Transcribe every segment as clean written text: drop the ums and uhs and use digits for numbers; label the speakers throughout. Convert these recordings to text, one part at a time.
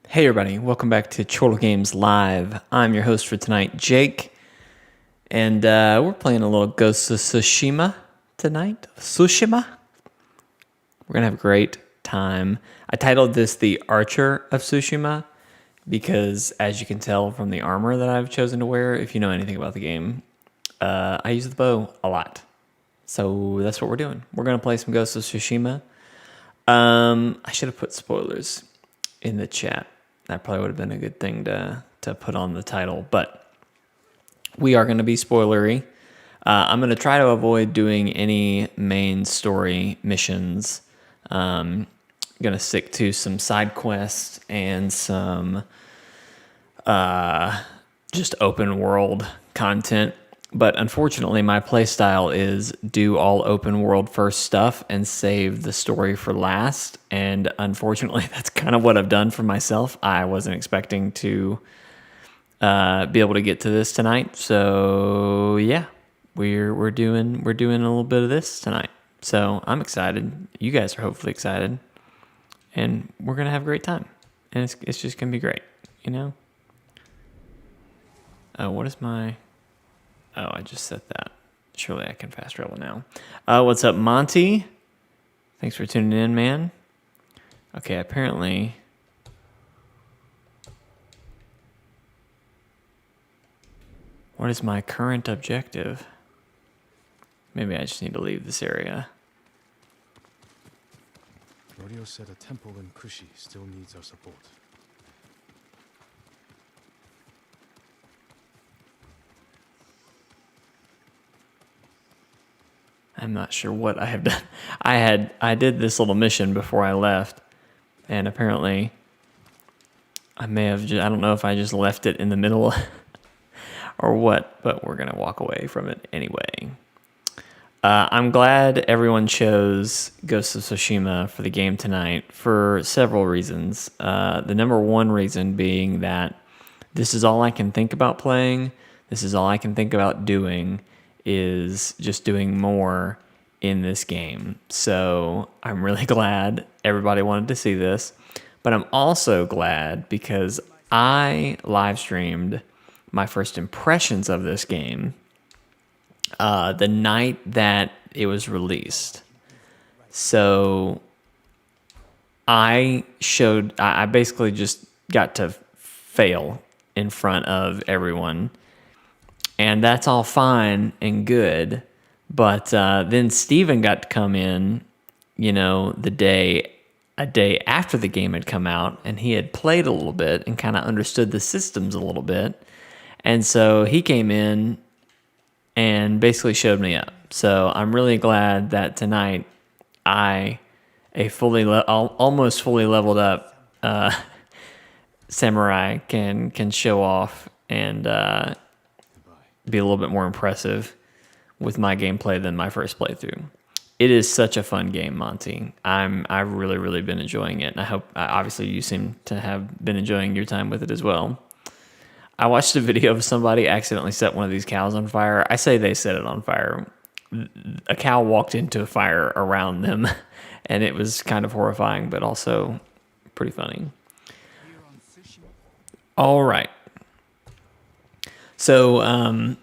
Speaker 1: Hey everybody, welcome back to Chortle Games Live. I'm your host for tonight, Jake, and we're playing a little Ghost of Tsushima tonight. Tsushima? We're going to have a great time. I titled this The Archer of Tsushima because, as you can tell from the armor that I've chosen to wear, if you know anything about the game, I use the bow a lot. So that's what we're doing. We're going to play some Ghost of Tsushima. I should have put spoilers in the chat. That probably would have been a good thing to put on the title, but we are going to be spoilery. I'm going to try to avoid doing any main story missions. Going to stick to some side quests and some just open world content. But unfortunately, my playstyle is do all open world first stuff and save the story for last. And unfortunately, that's kind of what I've done for myself. I wasn't expecting to be able to get to this tonight. So yeah, we're doing a little bit of this tonight. So I'm excited. You guys are hopefully excited, and we're gonna have a great time. And it's just gonna be great, you know. What is my? Oh, I just set that. Surely I can fast travel now. What's up, Monty? Thanks for tuning in, man. Okay, apparently... What is my current objective? Maybe I just need to leave this area.
Speaker 2: Norio said a temple in Kushi still needs our support.
Speaker 1: I'm not sure what I have done. I did this little mission before I left, and apparently I may have I don't know if I just left it in the middle or what, but we're gonna walk away from it anyway. I'm glad everyone chose Ghost of Tsushima for the game tonight for several reasons. The number one reason being that this is all I can think about playing. This is all I can think about doing, is just doing more in this game. So I'm really glad everybody wanted to see this. But I'm also glad because I live streamed my first impressions of this game the night that it was released. So I basically just got to fail in front of everyone. And that's all fine and good. But then Steven got to come in, a day after the game had come out, and he had played a little bit and kind of understood the systems a little bit. And so he came in and basically showed me up. So I'm really glad that tonight almost fully leveled up samurai can show off and be a little bit more impressive with my gameplay than my first playthrough. It is such a fun game, Monty. I've really been enjoying it, and I hope obviously you seem to have been enjoying your time with it as well. I watched a video of somebody accidentally set one of these cows on fire. I say they set it on fire. A cow walked into a fire around them, and it was kind of horrifying, but also pretty funny. All right. So,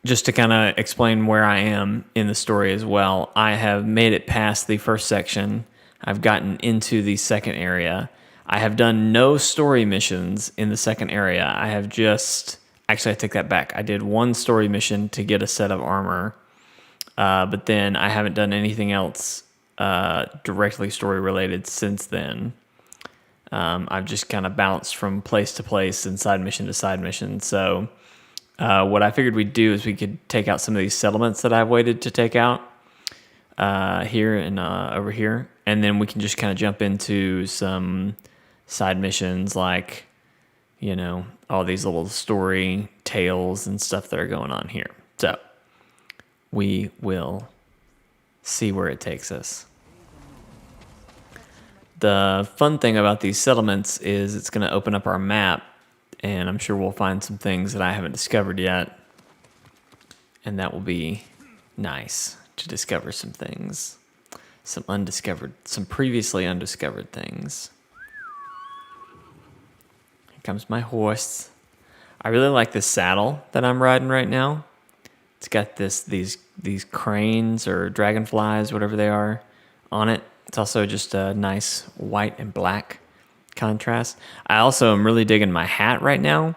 Speaker 1: just to kind of explain where I am in the story as well, I have made it past the first section. I've gotten into the second area. I have done no story missions in the second area. Actually, I take that back. I did one story mission to get a set of armor, but then I haven't done anything else directly story related since then. I've just kind of bounced from place to place and side mission to side mission. So what I figured we'd do is we could take out some of these settlements that I've waited to take out here and over here, and then we can just kind of jump into some side missions like, all these little story tales and stuff that are going on here. So we will see where it takes us. The fun thing about these settlements is it's going to open up our map, and I'm sure we'll find some things that I haven't discovered yet, and that will be nice to discover some things, some previously undiscovered things. Here comes my horse. I really like this saddle that I'm riding right now. It's got these cranes or dragonflies, whatever they are, on it. It's also just a nice white and black contrast. I also am really digging my hat right now.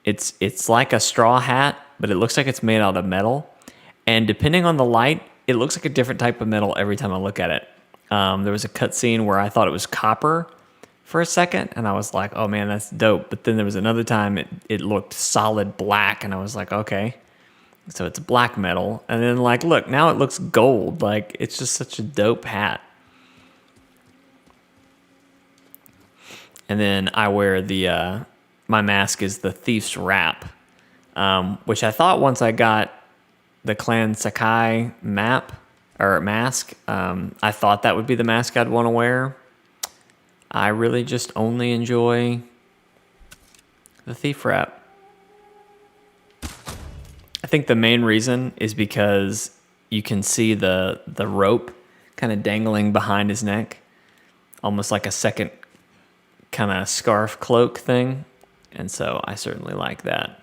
Speaker 1: It's like a straw hat, but it looks like it's made out of metal. And depending on the light, it looks like a different type of metal every time I look at it. There was a cutscene where I thought it was copper for a second, and I was like, oh man, that's dope. But then there was another time it looked solid black, and I was like, okay. So it's black metal. And then like, look, now it looks gold. Like, it's just such a dope hat. And then I wear my mask is the Thief's Wrap, which I thought once I got the Clan Sakai map or mask, I thought that would be the mask I'd want to wear. I really just only enjoy the Thief Wrap. I think the main reason is because you can see the rope kind of dangling behind his neck, almost like a second kind of scarf cloak thing. And so I certainly like that.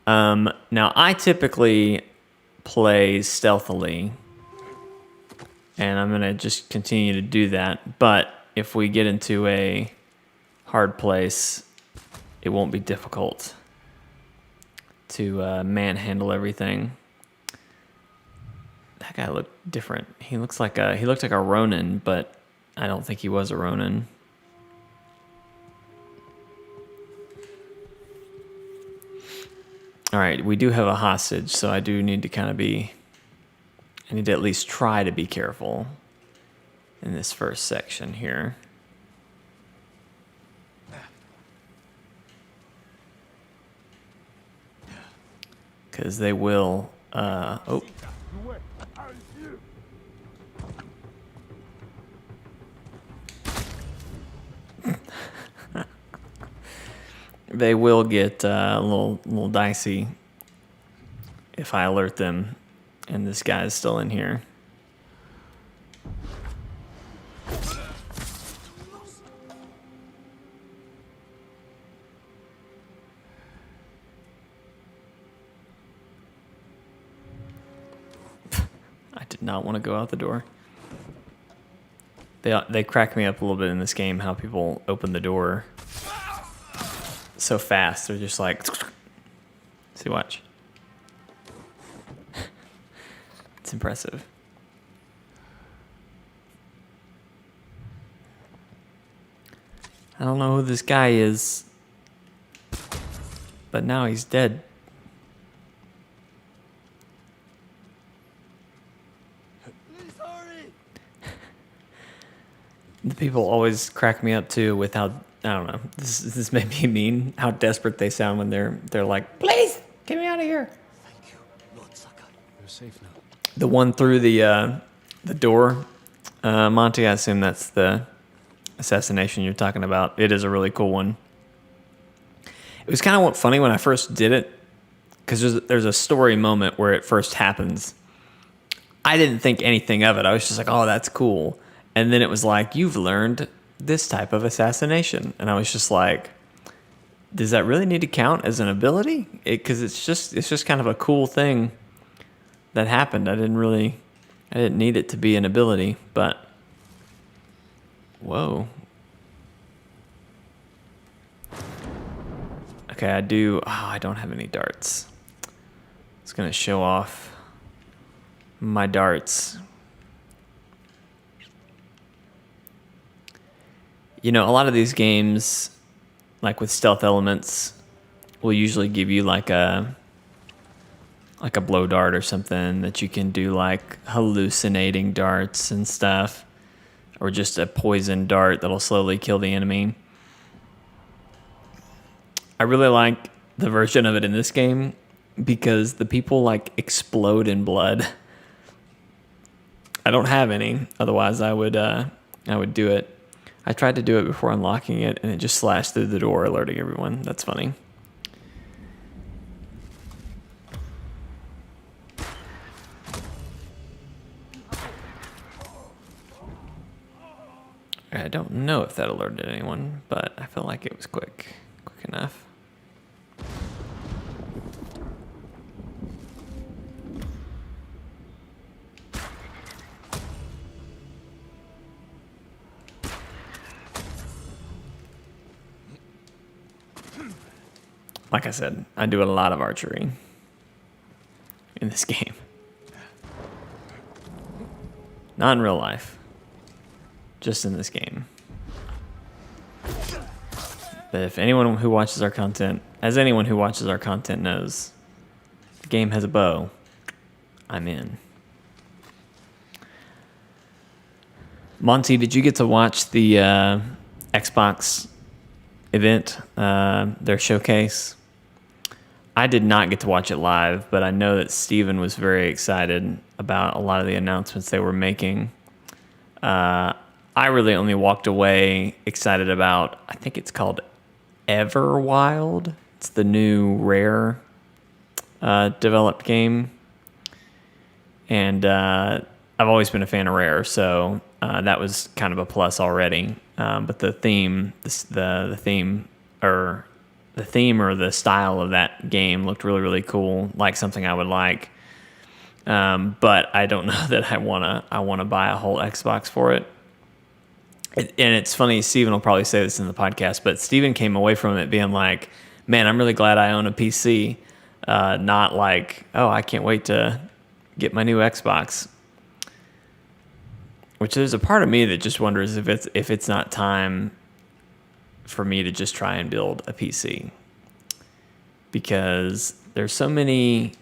Speaker 1: Now, I typically play stealthily, and I'm going to just continue to do that. But if we get into a hard place, it won't be difficult to manhandle everything. That guy looked different. He looked like a Ronin, but I don't think he was a Ronin. All right, we do have a hostage, so I do need to I need to at least try to be careful in this first section here. Because they will, they will get a little dicey if I alert them, and this guy is still in here. I did not want to go out the door. They crack me up a little bit in this game, how people open the door so fast. They're just like, see, watch. It's impressive. I don't know who this guy is, but now he's dead. The people always crack me up too with how, I don't know, this may be mean, how desperate they sound when they're like, please get me out of here.
Speaker 2: Thank you, Lord Sakai. You're safe now.
Speaker 1: The one through the door, Monty, I assume that's the assassination you're talking about. It is a really cool one. It was kind of funny when I first did it, because there's a story moment where it first happens. I didn't think anything of it. I was just like, oh, that's cool. And then it was like, you've learned this type of assassination. And I was just like, does that really need to count as an ability? Because it's just kind of a cool thing that happened. I didn't need it to be an ability, but whoa. Okay, I don't have any darts. It's going to show off my darts. You know, a lot of these games, like with stealth elements, will usually give you like a blow dart or something that you can do, like hallucinating darts and stuff, or just a poison dart that'll slowly kill the enemy. I really like the version of it in this game because the people like explode in blood. I don't have any, otherwise I would do it. I tried to do it before unlocking it, and it just slashed through the door, alerting everyone. That's funny. I don't know know if that alerted anyone, but I felt like it was quick enough. Like I said, I do a lot of archery in this game. Not in real life. Just in this game. But if anyone who watches our content, as anyone who watches our content knows, the game has a bow, I'm in. Monty, did you get to watch the Xbox event, their showcase? I did not get to watch it live, but I know that Steven was very excited about a lot of the announcements they were making. I really only walked away excited about, I think it's called Everwild. It's the new Rare developed game. And I've always been a fan of Rare, so that was kind of a plus already. But the theme, the theme or the style of that game looked really, really cool, like something I would like. But I don't know that I wanna buy a whole Xbox for it. And it's funny, Steven will probably say this in the podcast, but Steven came away from it being like, man, I'm really glad I own a PC. Not like, oh, I can't wait to get my new Xbox. Which there's a part of me that just wonders if it's not time for me to just try and build a PC. Because there's so many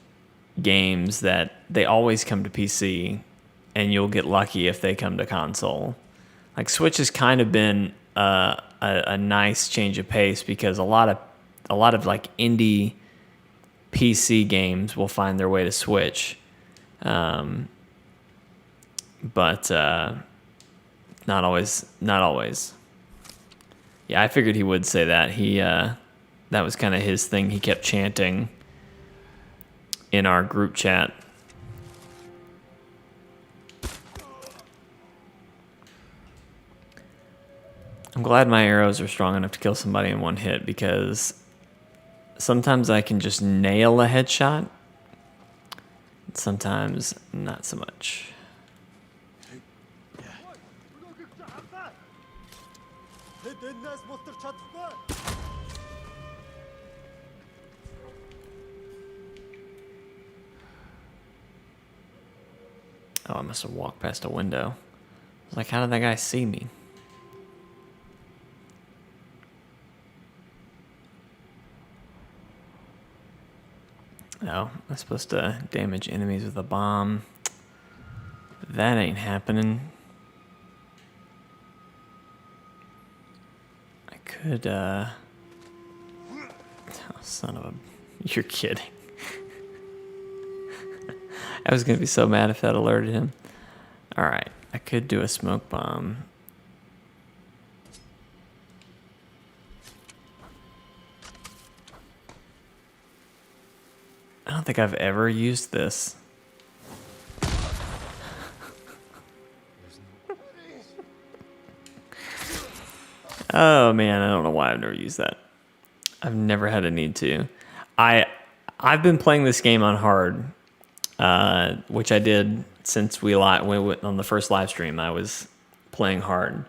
Speaker 1: games that they always come to PC, and you'll get lucky if they come to console. Like Switch has kind of been a nice change of pace, because a lot of like indie PC games will find their way to Switch, but not always. Yeah, I figured he would say that. That was kind of his thing. He kept chanting in our group chat. I'm glad my arrows are strong enough to kill somebody in one hit, because sometimes I can just nail a headshot. Sometimes not so much. Oh, I must have walked past a window. I was like, how did that guy see me? Oh, I'm supposed to damage enemies with a bomb. That ain't happening. I could, oh, son of a... You're kidding. I was going to be so mad if that alerted him. Alright, I could do a smoke bomb. I don't think I've ever used this. Oh man, I don't know why I've never used that. I've never had a need to. I've been playing this game on hard, which I did since we went on the first live stream. I was playing hard.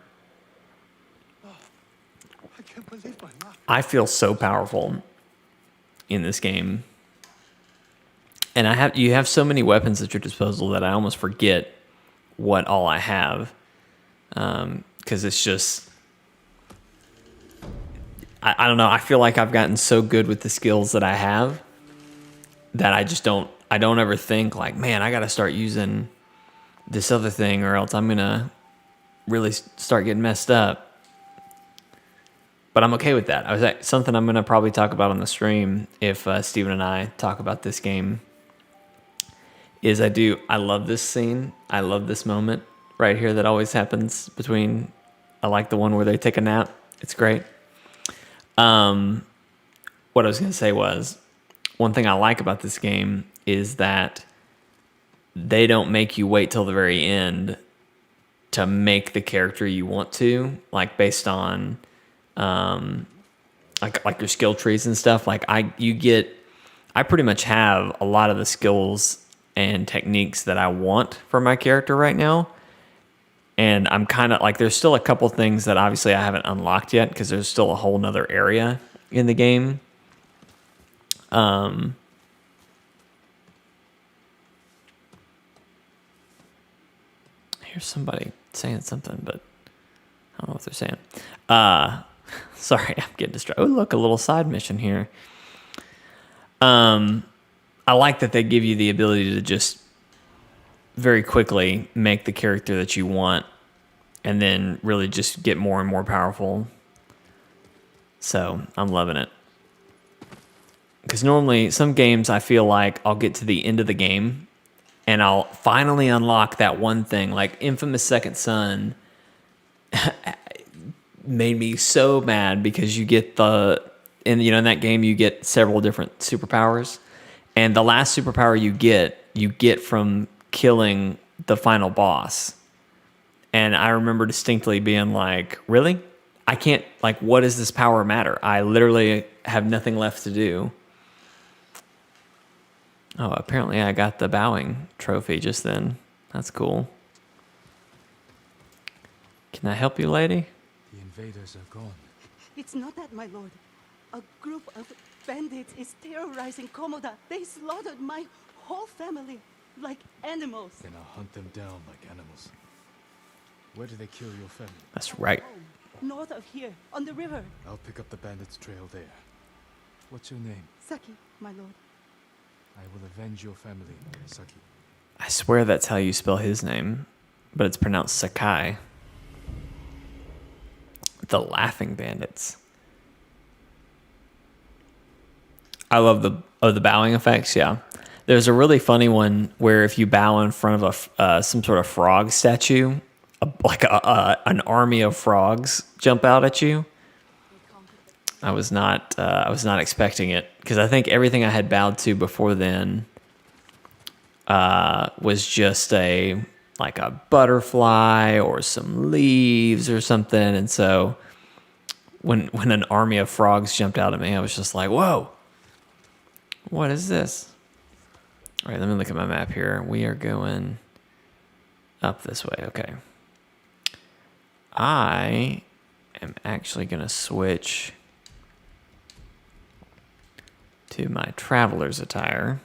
Speaker 1: I feel so powerful in this game. And you have so many weapons at your disposal that I almost forget what all I have. Because it's just... I don't know. I feel like I've gotten so good with the skills that I have that I don't ever think like, man, I got to start using this other thing or else I'm going to really start getting messed up. But I'm okay with that. Something I'm going to probably talk about on the stream if Steven and I talk about this game is I love this scene. I love this moment right here that always happens I like the one where they take a nap. It's great. What I was going to say was, one thing I like about this game is that they don't make you wait till the very end to make the character you want to, like based on like your skill trees and stuff. Like I pretty much have a lot of the skills and techniques that I want for my character right now. And I'm kind of like, there's still a couple things that obviously I haven't unlocked yet because there's still a whole nother area in the game. Here's somebody saying something, but I don't know what they're saying. Sorry, I'm getting distracted. Oh, look, a little side mission here. I like that they give you the ability to just very quickly make the character that you want and then really just get more and more powerful. So I'm loving it. Because normally some games I feel like I'll get to the end of the game and I'll finally unlock that one thing. Like Infamous Second Son made me so mad because you get in that game you get several different superpowers. And the last superpower you get from killing the final boss. And I remember distinctly being like, really? I can't, like, what does this power matter? I literally have nothing left to do. Oh, apparently I got the bowing trophy just then. That's cool. Can I help you, lady?
Speaker 2: The invaders are gone.
Speaker 3: It's not that, my lord. A group of bandits is terrorizing Komoda. They slaughtered my whole family like animals.
Speaker 2: Then I'll hunt them down like animals. Where did they kill your family?
Speaker 1: That's right.
Speaker 3: North of here, on the river.
Speaker 2: I'll pick up the bandits' trail there. What's your name?
Speaker 3: Saki, my lord.
Speaker 2: I will avenge your family, Saki.
Speaker 1: I swear that's how you spell his name, but it's pronounced Sakai. The Laughing Bandits. I love the bowing effects, yeah. There's a really funny one where if you bow in front of some sort of frog statue, an army of frogs jump out at you. I was not expecting it because I think everything I had bowed to before then was just a butterfly or some leaves or something, and so when an army of frogs jumped out at me, I was just like, whoa, what is this? All right, let me look at my map here. We are going up this way. Okay. I am actually going to switch to my traveler's attire.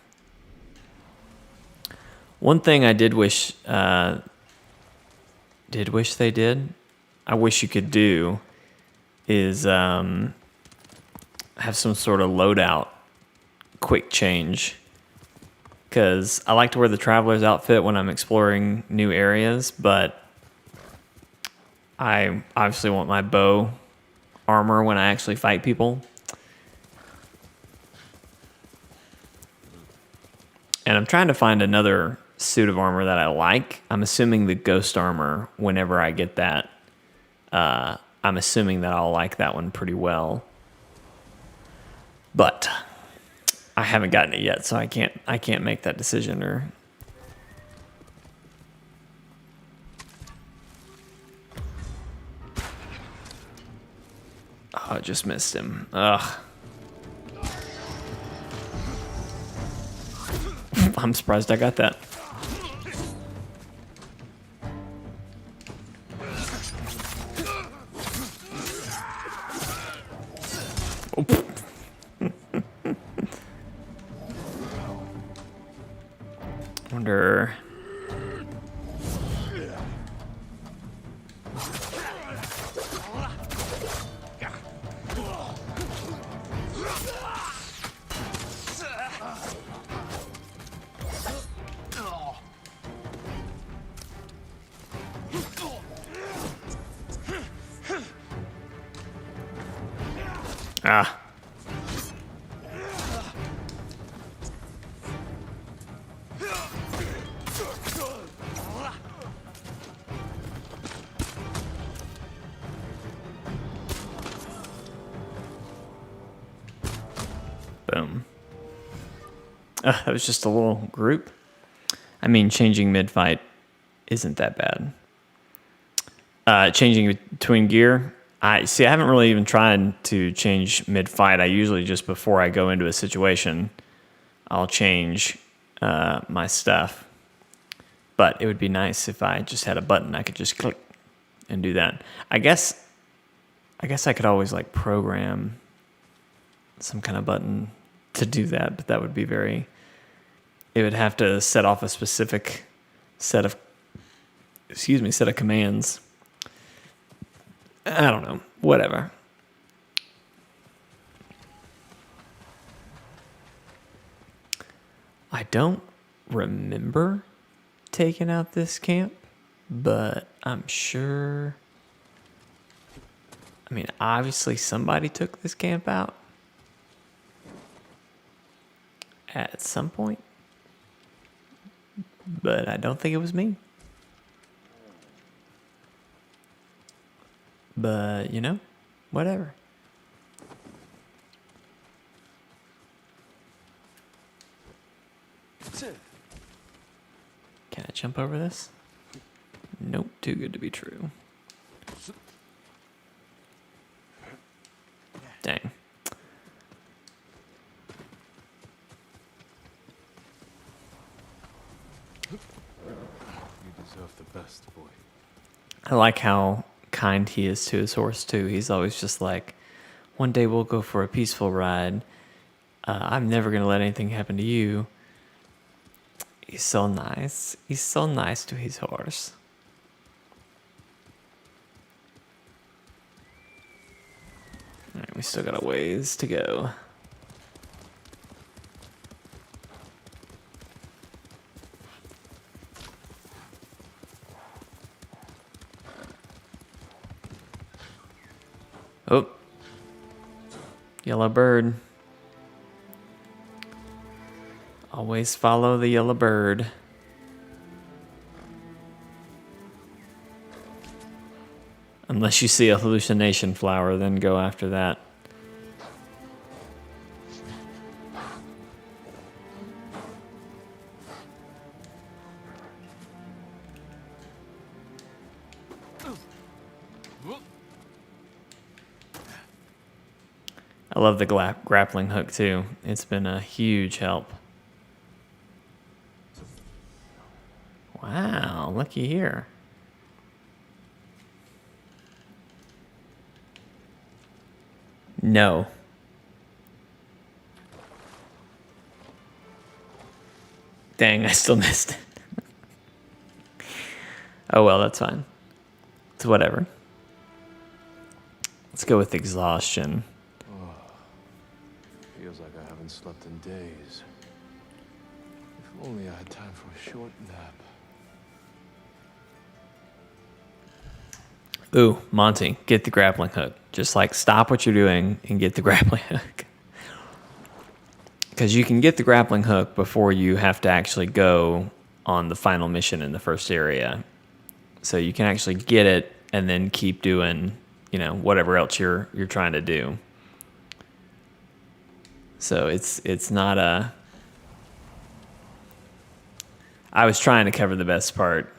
Speaker 1: One thing I did wish they did, I wish you could do, is have some sort of loadout quick change. Because I like to wear the traveler's outfit when I'm exploring new areas, but I obviously want my bow armor when I actually fight people. And I'm trying to find another suit of armor that I like. I'm assuming the ghost armor, whenever I get that, I'm assuming that I'll like that one pretty well. But I haven't gotten it yet, so I can't make that decision. Oh, I just missed him. Ugh. I'm surprised I got that. Wonder. Ah. Boom. That was just a little group. I mean, changing mid-fight isn't that bad. Changing between gear. I haven't really even tried to change mid-fight. I usually just before I go into a situation, I'll change my stuff. But it would be nice if I just had a button I could just click and do that. I guess I could always like program some kind of button to do that, but that would be it would have to set off a specific set of commands. I don't know. Whatever. I don't remember taking out this camp, but I'm sure. I mean, obviously somebody took this camp out at some point, but I don't think it was me. But, whatever. Can I jump over this? Nope, too good to be true. Dang.
Speaker 2: You deserve the best, boy.
Speaker 1: I like how kind he is to his horse, too. He's always just like, one day we'll go for a peaceful ride. I'm never going to let anything happen to you. He's so nice. He's so nice to his horse. All right, we still got a ways to go. Oh, yellow bird. Always follow the yellow bird. Unless you see a hallucination flower, then go after that. I love the grappling hook too. It's been a huge help. Wow, looky here. No. Dang, I still missed it. Oh well, that's fine. It's whatever. Let's go with exhaustion.
Speaker 2: Feels like I haven't slept in days. If only I had time for a short nap.
Speaker 1: Ooh, Monty, get the grappling hook. Just like stop what you're doing and get the grappling hook. Because you can get the grappling hook before you have to actually go on the final mission in the first area. So you can actually get it and then keep doing, whatever else you're trying to do. So it's not a... I was trying to cover the best part,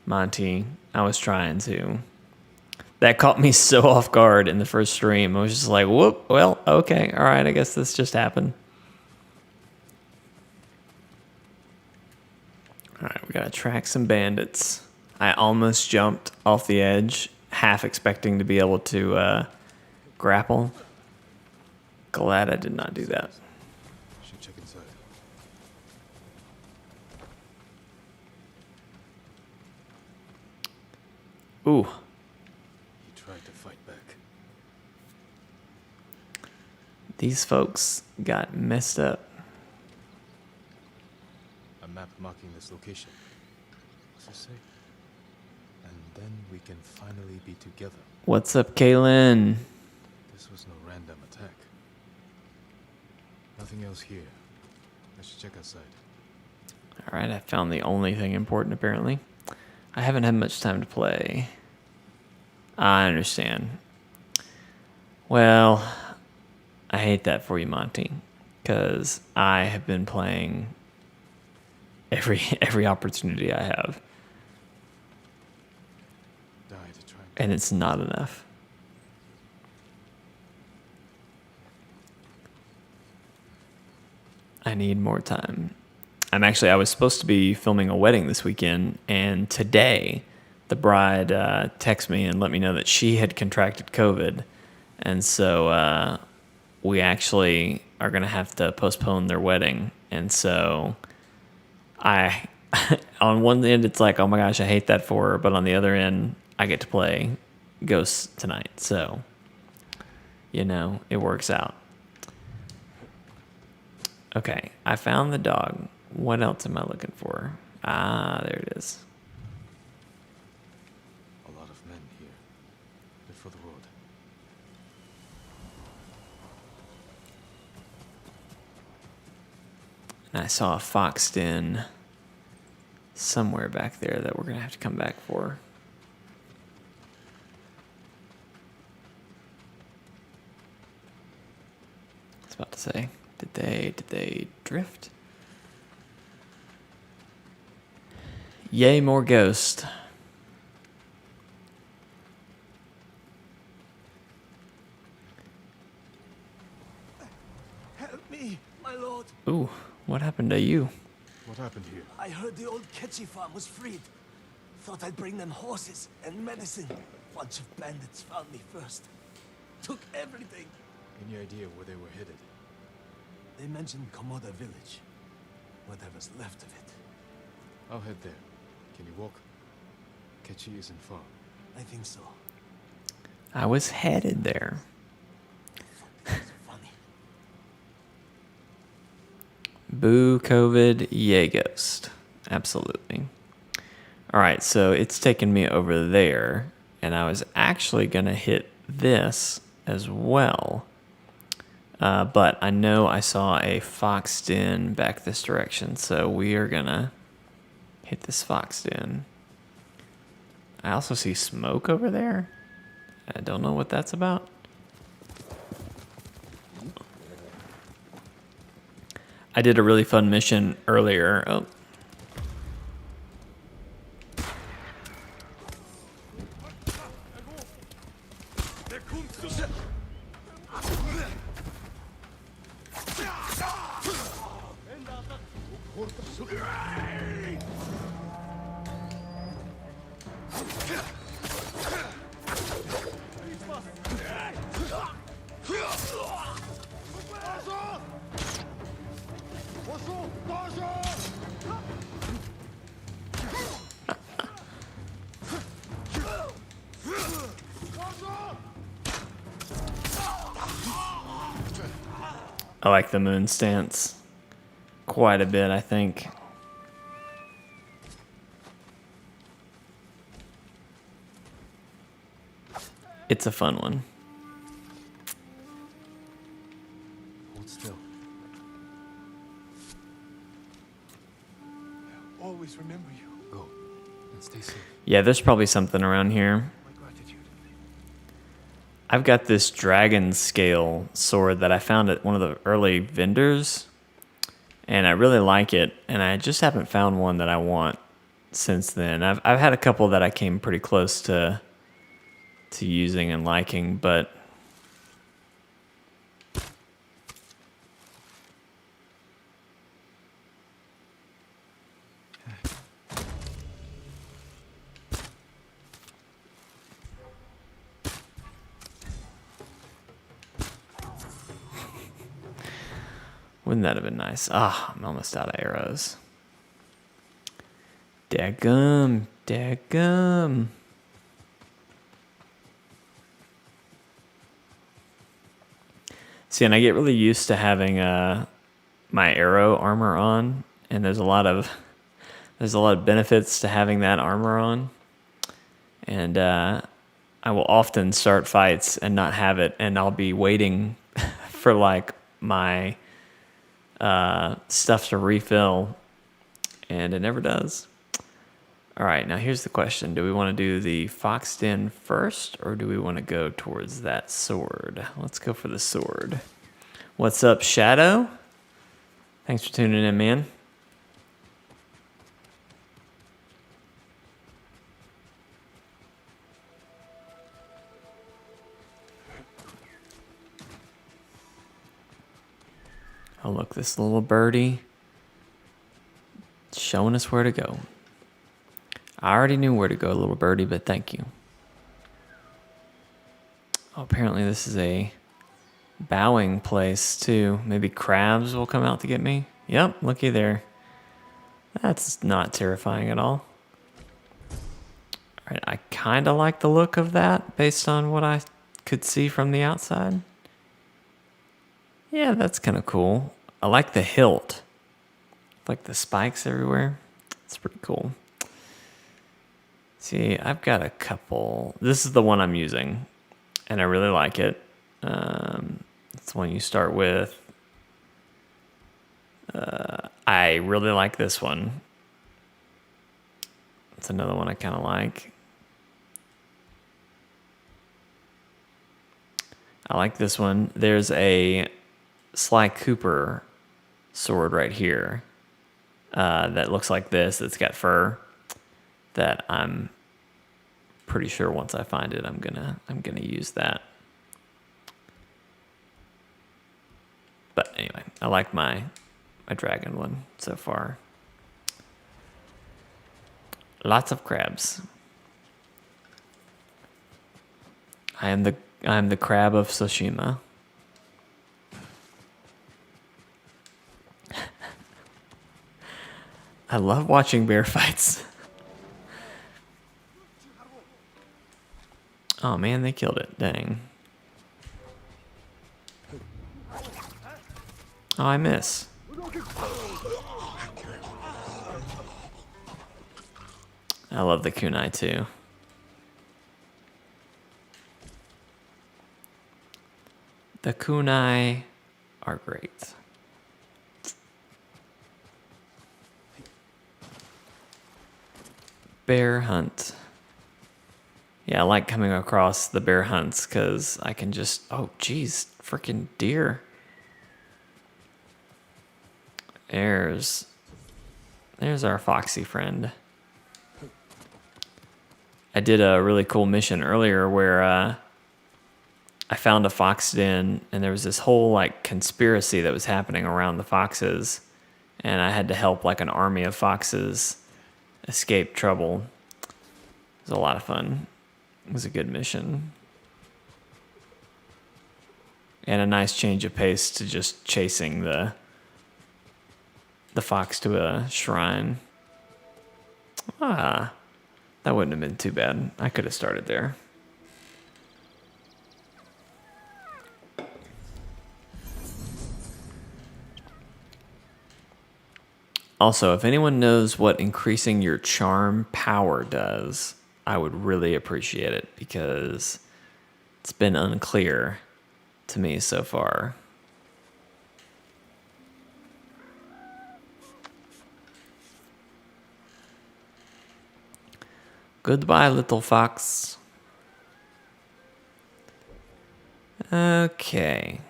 Speaker 1: Monty. I was trying to. That caught me so off guard in the first stream. I was just like, whoop, well, okay, all right, I guess this just happened. All right, we gotta track some bandits. I almost jumped off the edge, half expecting to be able to grapple. Glad I did not do that.
Speaker 2: Should check inside.
Speaker 1: Ooh.
Speaker 2: He tried to fight back.
Speaker 1: These folks got messed up.
Speaker 2: A map marking this location. What's it say? And then we can finally be together.
Speaker 1: What's up, Kaylin?
Speaker 2: This was no random attack. Nothing else here. I should check outside.
Speaker 1: All right, I found the only thing important, apparently. I haven't had much time to play. I understand. Well, I hate that for you, Monty, because I have been playing every opportunity I have. And it's not enough. I need more time. I was supposed to be filming a wedding this weekend, and today the bride texted me and let me know that she had contracted COVID. And so we actually are going to have to postpone their wedding. And so I, on one end, it's like, oh my gosh, I hate that for her. But on the other end, I get to play Ghosts tonight. So, it works out. Okay, I found the dog. What else am I looking for? Ah, there it is.
Speaker 2: A lot of men here. They're for the road.
Speaker 1: And I saw a fox den somewhere back there that we're going to have to come back for. I was about to say, did they drift? Yay, more ghost.
Speaker 4: Help me, my lord.
Speaker 1: Ooh, what happened to you?
Speaker 2: What happened here?
Speaker 4: I heard the old Ketchy farm was freed. Thought I'd bring them horses and medicine. Bunch of bandits found me first. Took everything.
Speaker 2: Any idea where they were headed?
Speaker 4: They mentioned Komoda village. Whatever's left of it.
Speaker 2: I'll head there. Can you walk? Ketchy isn't far.
Speaker 4: I think so.
Speaker 1: I was headed there.
Speaker 4: It's funny.
Speaker 1: Boo COVID, yay ghost. Absolutely. All right, so it's taken me over there, and I was actually going to hit this as well. But I know I saw a fox den back this direction, so we are going to hit this fox den. I also see smoke over there. I don't know what that's about. I did a really fun mission earlier. Oh. I like the moon stance quite a bit, I think. It's a fun one.
Speaker 2: Hold still.
Speaker 4: Always remember you.
Speaker 2: Go. And stay safe.
Speaker 1: Yeah, there's probably something around here.
Speaker 4: My gratitude.
Speaker 1: I've got this dragon scale sword that I found at one of the early vendors, and I really like it, and I just haven't found one that I want since then. I've had a couple that I came pretty close to using and liking, but wouldn't that have been nice? Ah, I'm almost out of arrows. Daggum, daggum. See, and I get really used to having my arrow armor on, and there's a lot of benefits to having that armor on. And I will often start fights and not have it, and I'll be waiting for like my stuff to refill, and it never does. All right, now here's the question. Do we want to do the fox den first, or do we want to go towards that sword? Let's go for the sword. What's up, Shadow? Thanks for tuning in, man. Oh, look, this little birdie showing us where to go. I already knew where to go, little birdie, but thank you. Oh, apparently this is a bowing place, too. Maybe crabs will come out to get me. Yep, looky there. That's not terrifying at all. All right, I kind of like the look of that based on what I could see from the outside. Yeah, that's kind of cool. I like the hilt. Like the spikes everywhere. It's pretty cool. See, I've got a couple. This is the one I'm using, and I really like it. It's the one you start with. I really like this one. It's another one I kind of like. I like this one. There's a Sly Cooper sword right here that looks like this. It's got fur. That I'm pretty sure once I find it, I'm gonna use that. But anyway, I like my dragon one so far. Lots of crabs. I am the crab of Tsushima. I love watching bear fights. Oh man, they killed it. Dang. Oh, I miss. I love the kunai too. The kunai are great. Bear hunt. Yeah, I like coming across the bear hunts because I can just, oh geez, freaking deer. There's our foxy friend. I did a really cool mission earlier where I found a fox den, and there was this whole like conspiracy that was happening around the foxes, and I had to help like an army of foxes escape trouble. It was a lot of fun. It was a good mission. And a nice change of pace to just chasing the fox to a shrine. That wouldn't have been too bad. I could have started there. Also, if anyone knows what increasing your charm power does, I would really appreciate it because it's been unclear to me so far. Goodbye, little fox. Okay.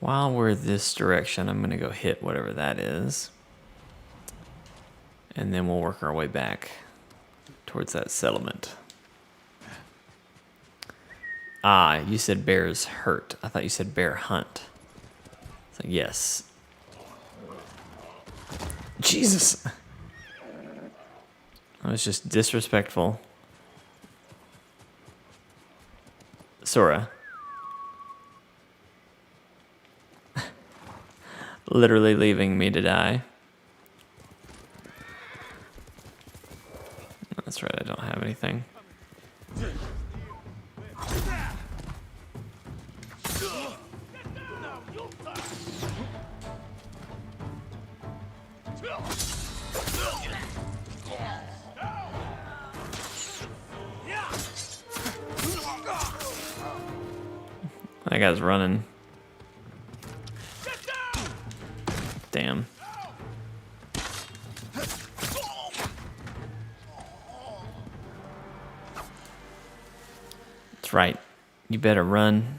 Speaker 1: While we're this direction, I'm going to go hit whatever that is. And then we'll work our way back towards that settlement. Ah, you said bears hurt. I thought you said bear hunt. So yes. Jesus. That was just disrespectful. Sora. Literally leaving me to die. That's right, I don't have anything. That guy's running. Damn. That's right. You better run.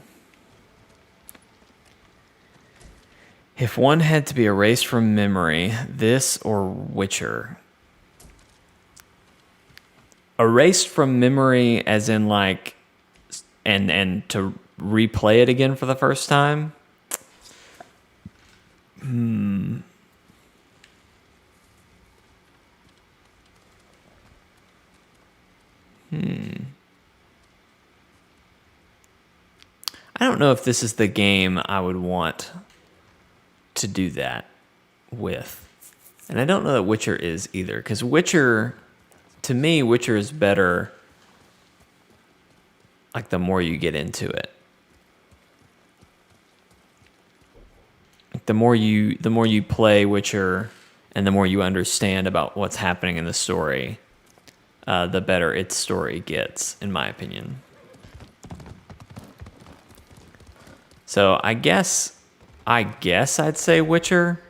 Speaker 1: If one had to be erased from memory, this or Witcher? Erased from memory as in like and to replay it again for the first time. I don't know if this is the game I would want to do that with. And I don't know that Witcher is either, because Witcher, to me, Witcher is better like the more you get into it. The more you play Witcher and the more you understand about what's happening in the story, the better its story gets, in my opinion. So I guess I'd say Witcher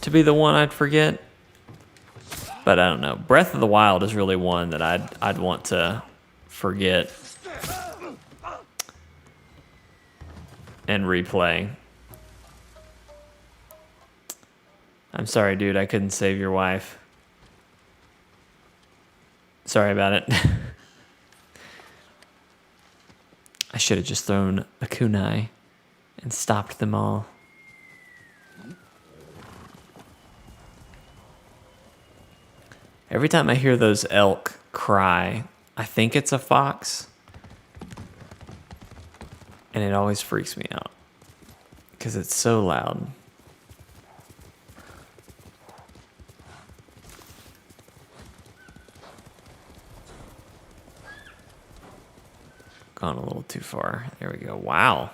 Speaker 1: to be the one I'd forget. But I don't know. Breath of the Wild is really one that I'd want to forget and replay. I'm sorry, dude. I couldn't save your wife. Sorry about it. I should have just thrown a kunai and stopped them all. Every time I hear those elk cry, I think it's a fox. And it always freaks me out because it's so loud. Gone a little too far. There we go. Wow.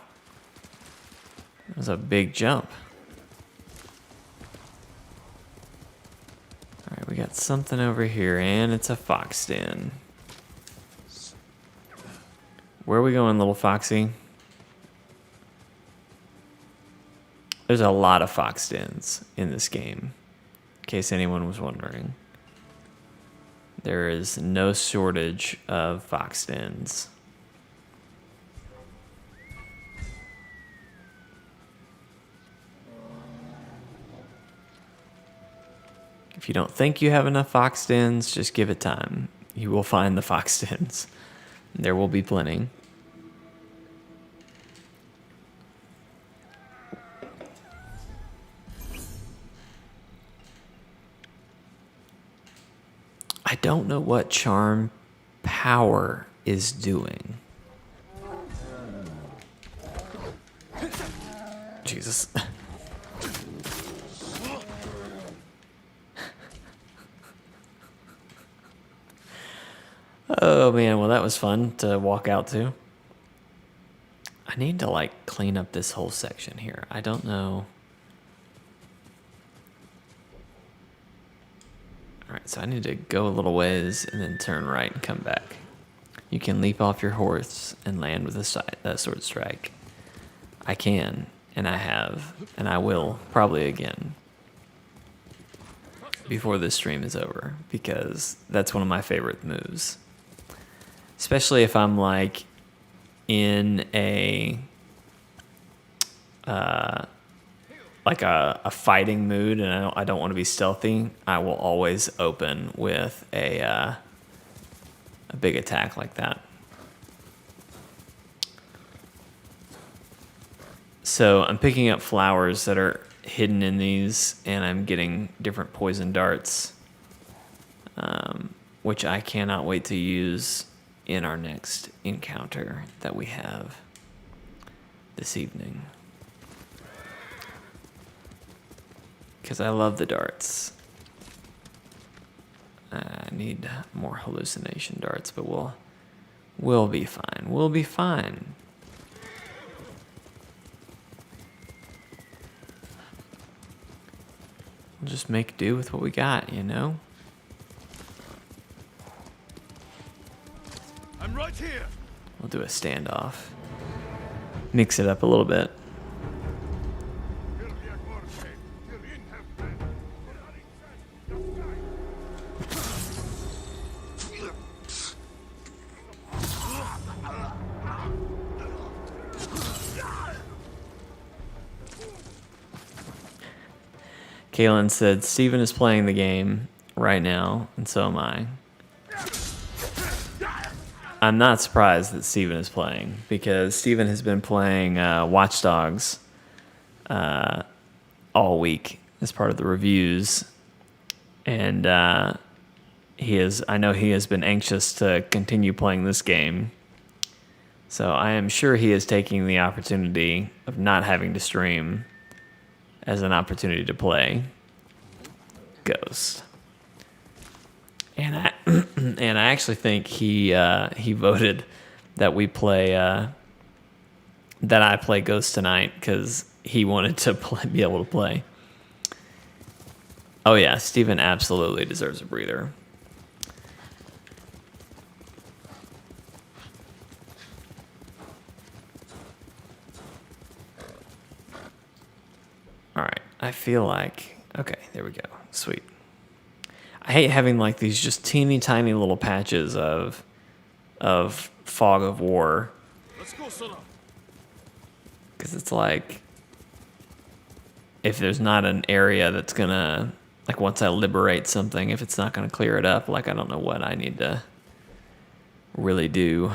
Speaker 1: That was a big jump. All right, we got something over here, and it's a fox den. Where are we going, little foxy? There's a lot of fox dens in this game, in case anyone was wondering. There is no shortage of fox dens. If you don't think you have enough fox dens, just give it time. You will find the fox dens. There will be plenty. I don't know what charm power is doing. Jesus. Oh man, well that was fun to walk out to. I need to like clean up this whole section here. I don't know. Alright, so I need to go a little ways and then turn right and come back. You can leap off your horse and land with a sword strike. I can, and I have, and I will probably again before this stream is over, because that's one of my favorite moves. Especially if I'm like in a fighting mood and I don't want to be stealthy, I will always open with a big attack like that. So I'm picking up flowers that are hidden in these, and I'm getting different poison darts, which I cannot wait to use in our next encounter that we have this evening. Because I love the darts. I need more hallucination darts, but we'll be fine. We'll be fine. We'll just make do with what we got, you know?
Speaker 4: I'm right here.
Speaker 1: We'll do a standoff. Mix it up a little bit. Kaylin said, Steven is playing the game right now, and so am I. I'm not surprised that Steven is playing, because Steven has been playing Watch Dogs all week as part of the reviews, and I know he has been anxious to continue playing this game. So I am sure he is taking the opportunity of not having to stream as an opportunity to play Ghost. And I and I actually think he voted that we play that I play Ghost tonight because he wanted to be able to play. Oh yeah, Steven absolutely deserves a breather. All right, I feel like, okay, there we go. Sweet. I hate having like these just teeny tiny little patches of fog of war.
Speaker 4: Let's go, Sona.
Speaker 1: Because it's like, if there's not an area that's gonna, like once I liberate something, if it's not gonna clear it up, like I don't know what I need to really do.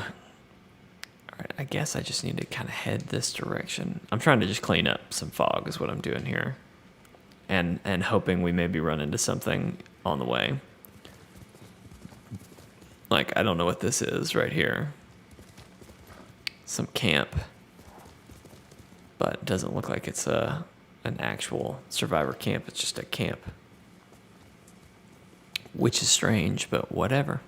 Speaker 1: Alright, I guess I just need to kind of head this direction. I'm trying to just clean up some fog is what I'm doing here. And hoping we maybe run into something on the way. Like, I don't know what this is right here. Some camp. But it doesn't look like it's an actual survivor camp. It's just a camp. Which is strange, but whatever.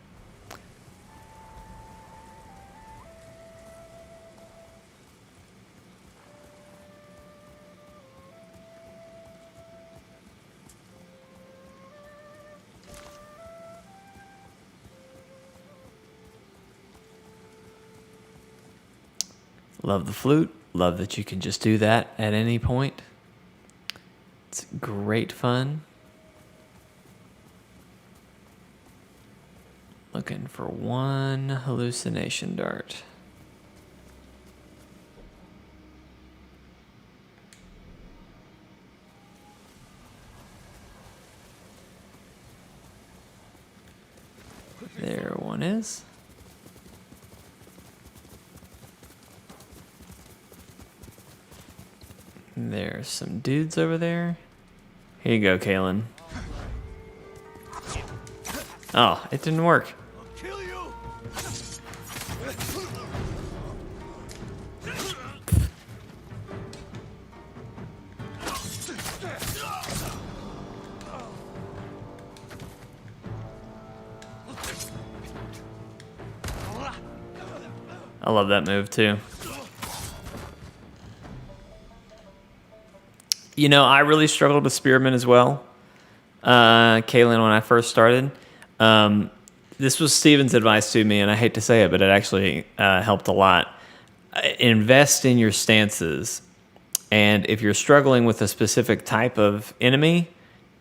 Speaker 1: Love the flute. Love that you can just do that at any point. It's great fun. Looking for one hallucination dart. There one is. There's some dudes over there. Here you go, Kalen. Oh, it didn't work.
Speaker 4: I'll kill you.
Speaker 1: I love that move too. You know, I really struggled with Spearman as well, Kaylin, when I first started. This was Steven's advice to me, and I hate to say it, but it actually helped a lot. Invest in your stances, and if you're struggling with a specific type of enemy,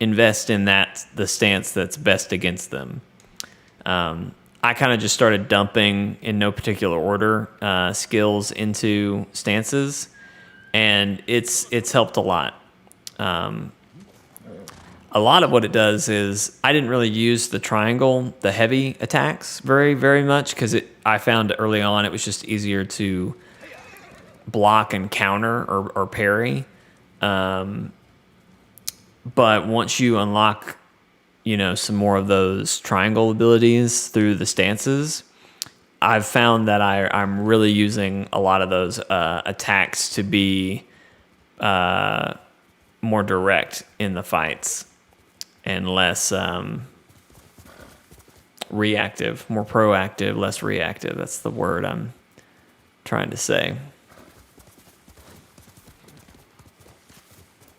Speaker 1: invest in the stance that's best against them. I kind of just started dumping, in no particular order, skills into stances, and it's helped a lot. A lot of what it does is I didn't really use the triangle, the heavy attacks very, very much because I found early on it was just easier to block and counter or parry. But once you unlock, some more of those triangle abilities through the stances, I've found that I'm really using a lot of those attacks to be more direct in the fights and less reactive, more proactive, less reactive. That's the word I'm trying to say.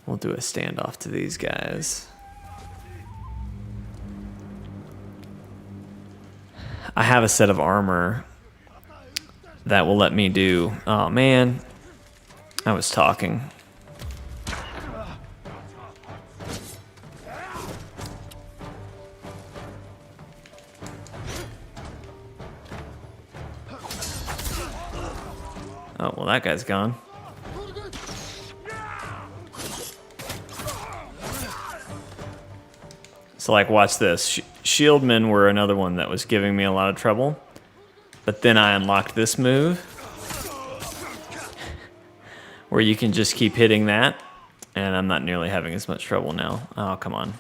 Speaker 1: We'll do a standoff to these guys. I have a set of armor that will let me do... Oh, man. I was talking. Oh, well, that guy's gone. So, like, watch this. Shieldmen were another one that was giving me a lot of trouble. But then I unlocked this move where you can just keep hitting that, and I'm not nearly having as much trouble now. Oh, come on.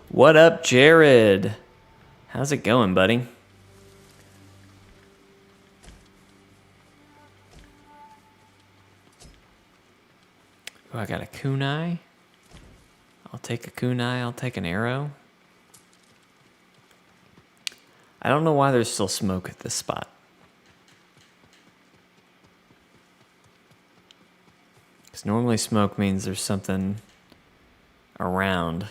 Speaker 1: What up, Jared? How's it going, buddy? Oh, I got a kunai. I'll take a kunai. I'll take an arrow. I don't know why there's still smoke at this spot. Because normally smoke means there's something around.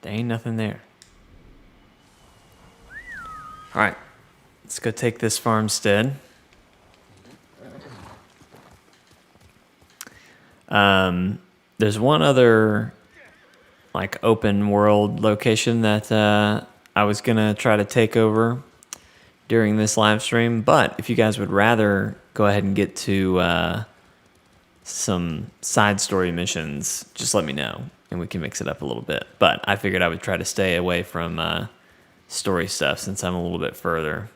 Speaker 1: There ain't nothing there. All right, let's go take this farmstead. There's one other like open world location that I was gonna try to take over during this live stream, but if you guys would rather go ahead and get to some side story missions, just let me know and we can mix it up a little bit. But I figured I would try to stay away from story stuff since I'm a little bit further.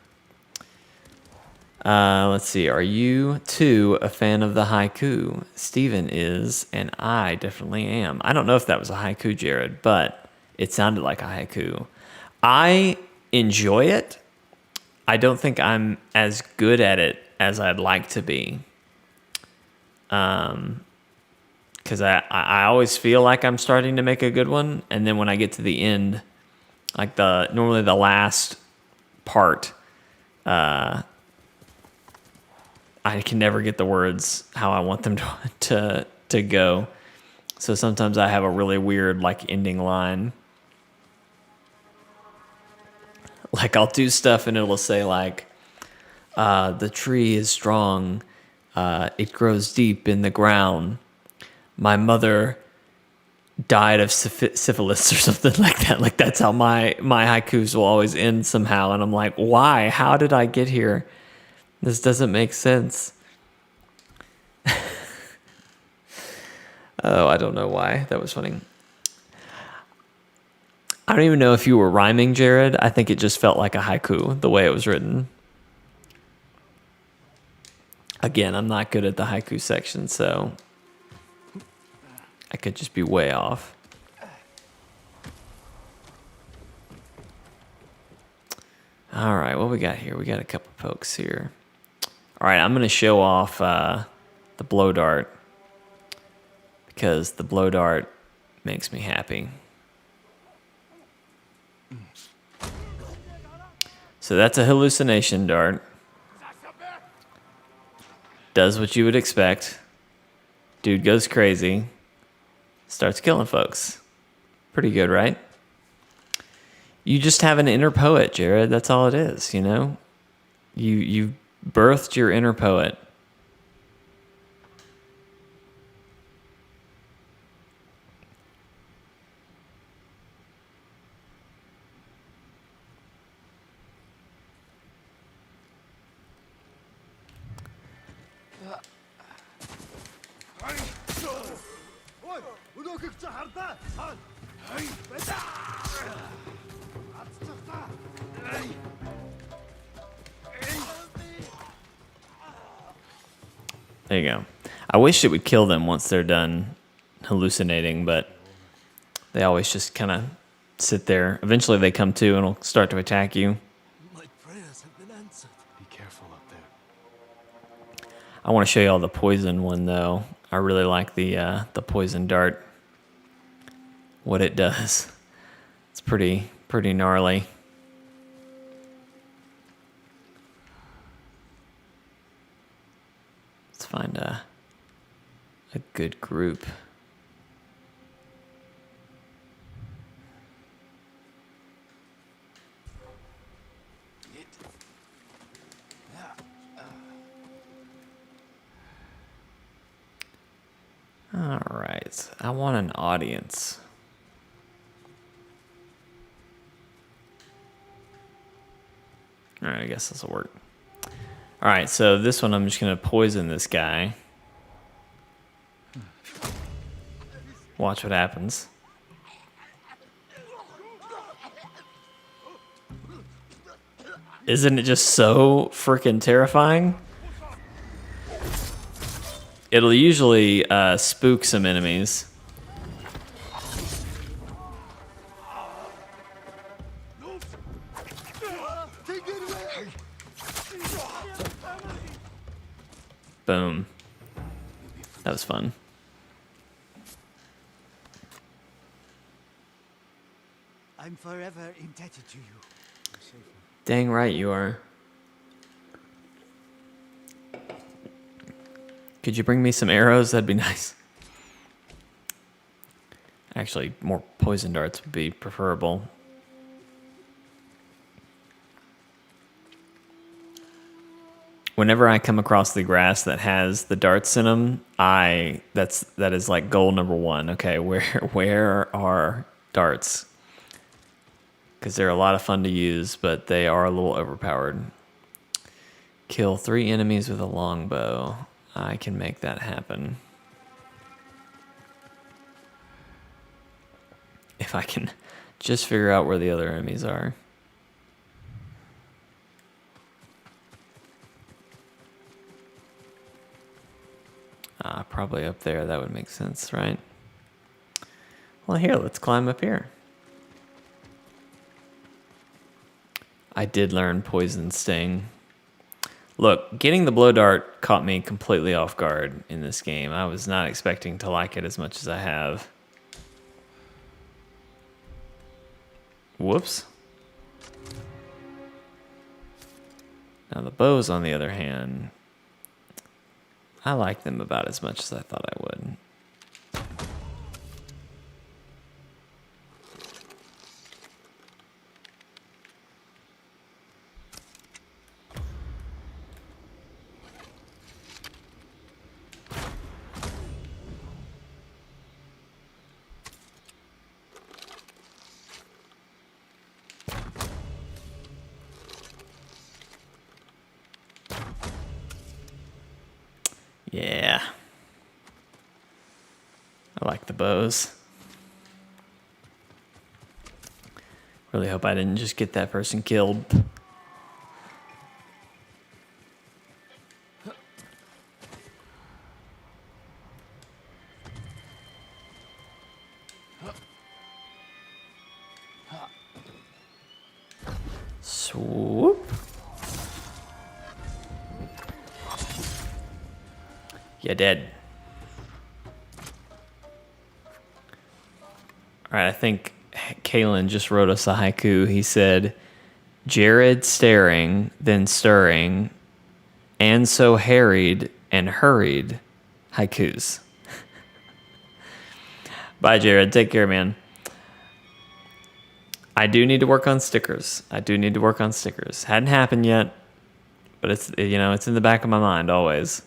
Speaker 1: Let's see. Are you too a fan of the haiku? Steven is, and I definitely am. I don't know if that was a haiku, Jared, but it sounded like a haiku. I enjoy it. I don't think I'm as good at it as I'd like to be. Because I always feel like I'm starting to make a good one, and then when I get to the end, like normally the last part, I can never get the words how I want them to go. So sometimes I have a really weird like ending line. Like I'll do stuff and it'll say like, the tree is strong. It grows deep in the ground. My mother died of syphilis or something like that. Like that's how my haikus will always end somehow. And I'm like, why? How did I get here? This doesn't make sense. Oh, I don't know why. That was funny. I don't even know if you were rhyming, Jared. I think it just felt like a haiku, the way it was written. Again, I'm not good at the haiku section, so I could just be way off. All right, what we got here? We got a couple pokes here. All right, I'm going to show off the blow dart because the blow dart makes me happy. So that's a hallucination dart. Does what you would expect. Dude goes crazy. Starts killing folks. Pretty good, right? You just have an inner poet, Jared. That's all it is, you know? You've birthed your inner poet. There you go. I wish it would kill them once they're done hallucinating, but they always just kind of sit there. Eventually they come to and will start to attack you.
Speaker 4: My prayers have been answered.
Speaker 2: Be careful up there.
Speaker 1: I want to show you all the poison one, though. I really like the poison dart. What it does. It's pretty gnarly. Let's find a good group. All right, I want an audience. All right, I guess this will work. All right, so this one I'm just going to poison this guy. Watch what happens. Isn't it just so freaking terrifying? It'll usually spook some enemies. Boom. That was fun.
Speaker 3: I'm forever indebted to you.
Speaker 1: Dang right you are. Could you bring me some arrows? That'd be nice. Actually, more poison darts would be preferable. Whenever I come across the grass that has the darts in them, that is like goal number one. Okay, where are darts? Because they're a lot of fun to use, but they are a little overpowered. Kill 3 enemies with a longbow. I can make that happen. If I can just figure out where the other enemies are. Probably up there. That would make sense, right? Well, here, let's climb up here. I did learn Poison Sting. Look, getting the blow dart caught me completely off guard in this game. I was not expecting to like it as much as I have. Whoops. Now the bows, on the other hand, I like them about as much as I thought I would. Yeah. I like the bows. Really hope I didn't just get that person killed. Swoop. You're dead. All right, I think Kalen just wrote us a haiku. He said, Jared staring, then stirring, and so harried and hurried. Haikus. Bye, Jared. Take care, man. I do need to work on stickers. Hadn't happened yet, but it's, you know, it's in the back of my mind always.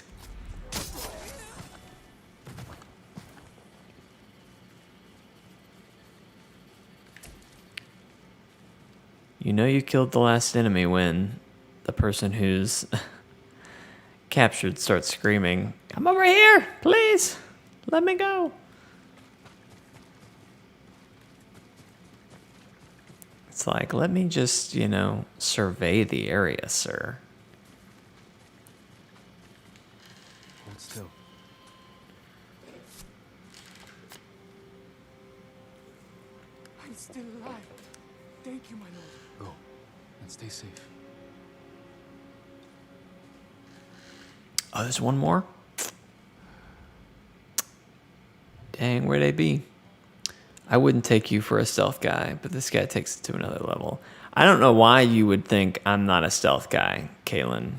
Speaker 1: You know you killed the last enemy when the person who's captured starts screaming, "Come over here, please! Let me go!" It's like, let me just, you know, survey the area, sir.
Speaker 2: Hold still.
Speaker 3: I'm still alive. Thank you, my lord.
Speaker 2: Go and stay safe.
Speaker 1: Oh, there's one more? Dang, where'd they be? I wouldn't take you for a stealth guy, but this guy takes it to another level. I don't know why you would think I'm not a stealth guy, Kalen.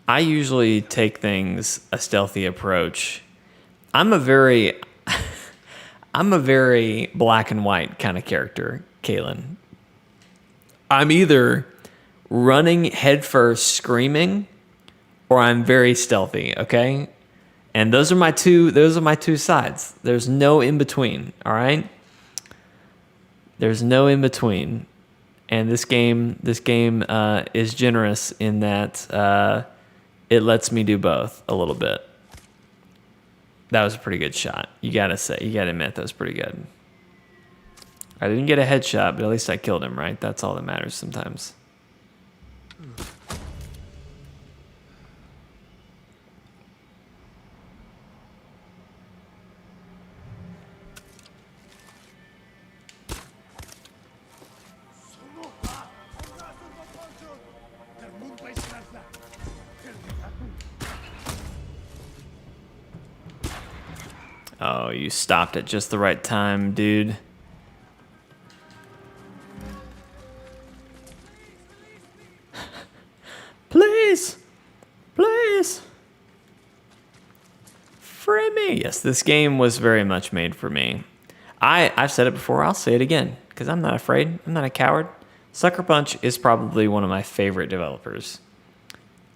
Speaker 1: I usually take things a stealthy approach. I'm a very black and white kind of character, Kalen. I'm either running headfirst screaming or I'm very stealthy, okay? And those are my two sides. There's no in between, all right? There's no in between. And this game is generous in that it lets me do both a little bit. That was a pretty good shot. You gotta admit that was pretty good. I didn't get a headshot, but at least I killed him, right? That's all that matters sometimes. Oh, you stopped at just the right time, dude. Please! Please! Free me! Yes, this game was very much made for me. I've said it before, I'll say it again, because I'm not afraid. I'm not a coward. Sucker Punch is probably one of my favorite developers.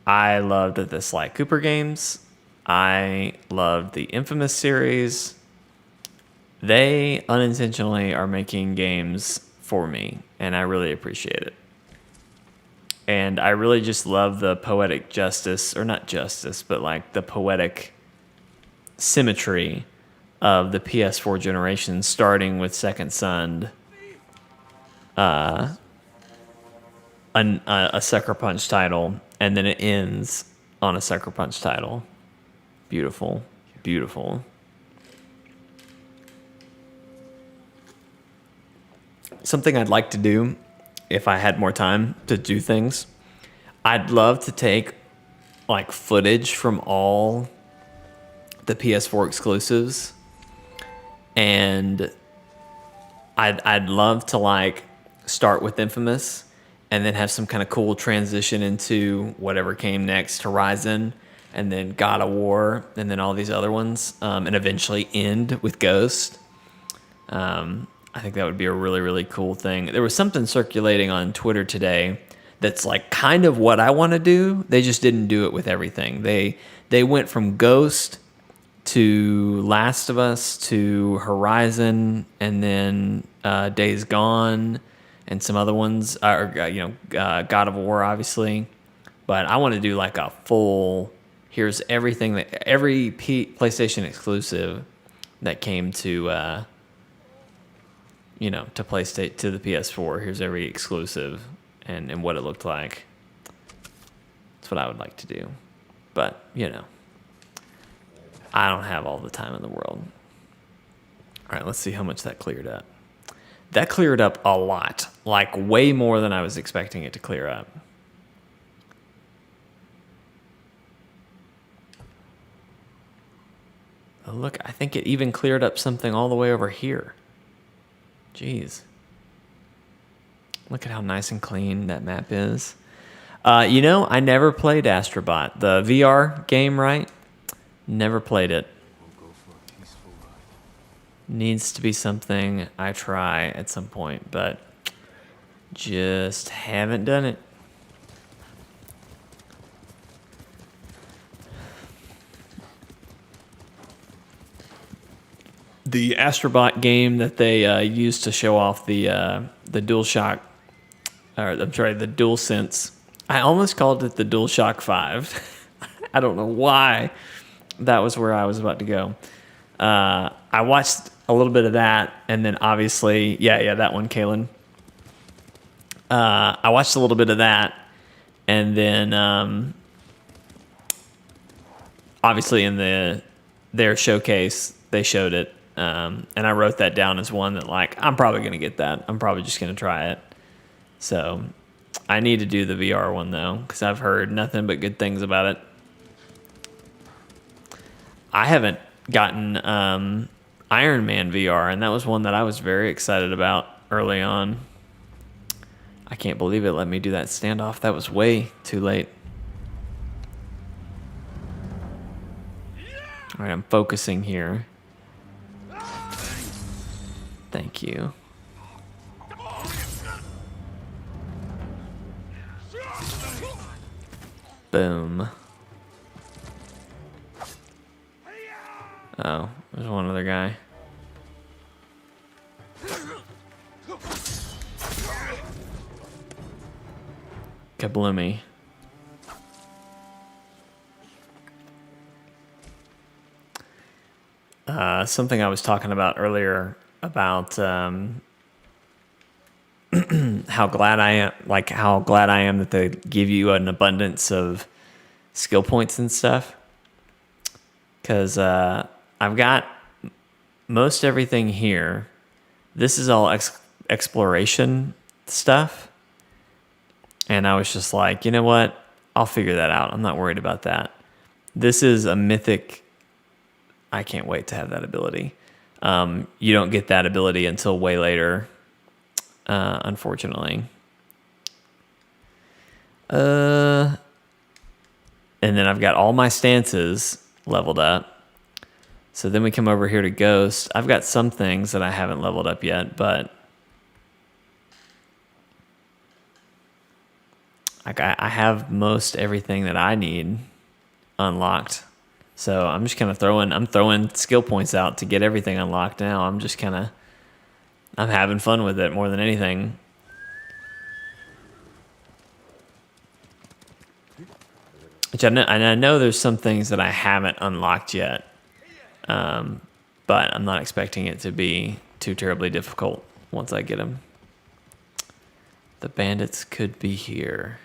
Speaker 1: I loved the Sly Cooper games. I loved the Infamous series. They unintentionally are making games for me, and I really appreciate it. And I really just love the poetic justice, or not justice, but like the poetic symmetry of the PS4 generation, starting with Second Son, a Sucker Punch title, and then it ends on a Sucker Punch title. Beautiful, beautiful. Something I'd like to do, if I had more time to do things, I'd love to take like footage from all the PS4 exclusives, and I'd love to like start with Infamous and then have some kind of cool transition into whatever came next, Horizon, and then God of War, and then all these other ones, and eventually end with Ghost. I think that would be a really, really cool thing. There was something circulating on Twitter today that's like kind of what I want to do. They just didn't do it with everything. They went from Ghost to Last of Us to Horizon, and then Days Gone, and some other ones. God of War, obviously. But I want to do like a full. Here's everything that every PlayStation exclusive that came to to PlayStation, to the PS4. Here's every exclusive and what it looked like. That's what I would like to do. But, I don't have all the time in the world. All right, let's see how much that cleared up. That cleared up a lot, like way more than I was expecting it to clear up. Oh, look, I think it even cleared up something all the way over here. Jeez. Look at how nice and clean that map is. I never played Astrobot, the VR game, right? Never played it.
Speaker 2: We'll go for a peaceful ride.
Speaker 1: Needs to be something I try at some point, but just haven't done it. The Astrobot game that they used to show off the DualShock, or I'm sorry, the DualSense. I almost called it the DualShock 5. I don't know why. That was where I was about to go. I watched a little bit of that, and then obviously, yeah, that one, Kalen. I watched a little bit of that, and then obviously in their showcase they showed it, and I wrote that down as one that like I'm probably gonna get that. I'm probably just gonna try it. So I need to do the VR one though, because I've heard nothing but good things about it. I haven't gotten Iron Man VR, and that was one that I was very excited about early on. I can't believe it let me do that standoff. That was way too late. All right, I'm focusing here. Thank you. Boom. Oh, there's one other guy. Kabloomy. Something I was talking about earlier about how glad I am, that they give you an abundance of skill points and stuff. Because I've got most everything here. This is all exploration stuff. And I was just like, you know what? I'll figure that out. I'm not worried about that. This is a mythic. I can't wait to have that ability. You don't get that ability until way later, unfortunately. And then I've got all my stances leveled up. So then we come over here to Ghost. I've got some things that I haven't leveled up yet, but like I have most everything that I need unlocked. So I'm just kind of throwing skill points out to get everything unlocked now. I'm having fun with it more than anything. Which I know there's some things that I haven't unlocked yet. But I'm not expecting it to be too terribly difficult once I get them. The bandits could be here.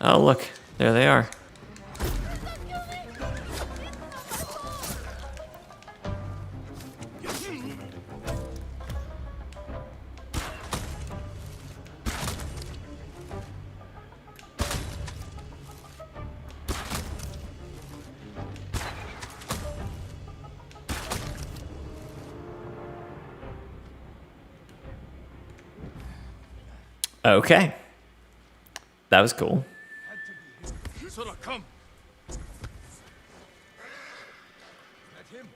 Speaker 1: Oh, look. There they are. Okay. That was cool.
Speaker 2: Sora, come. That him?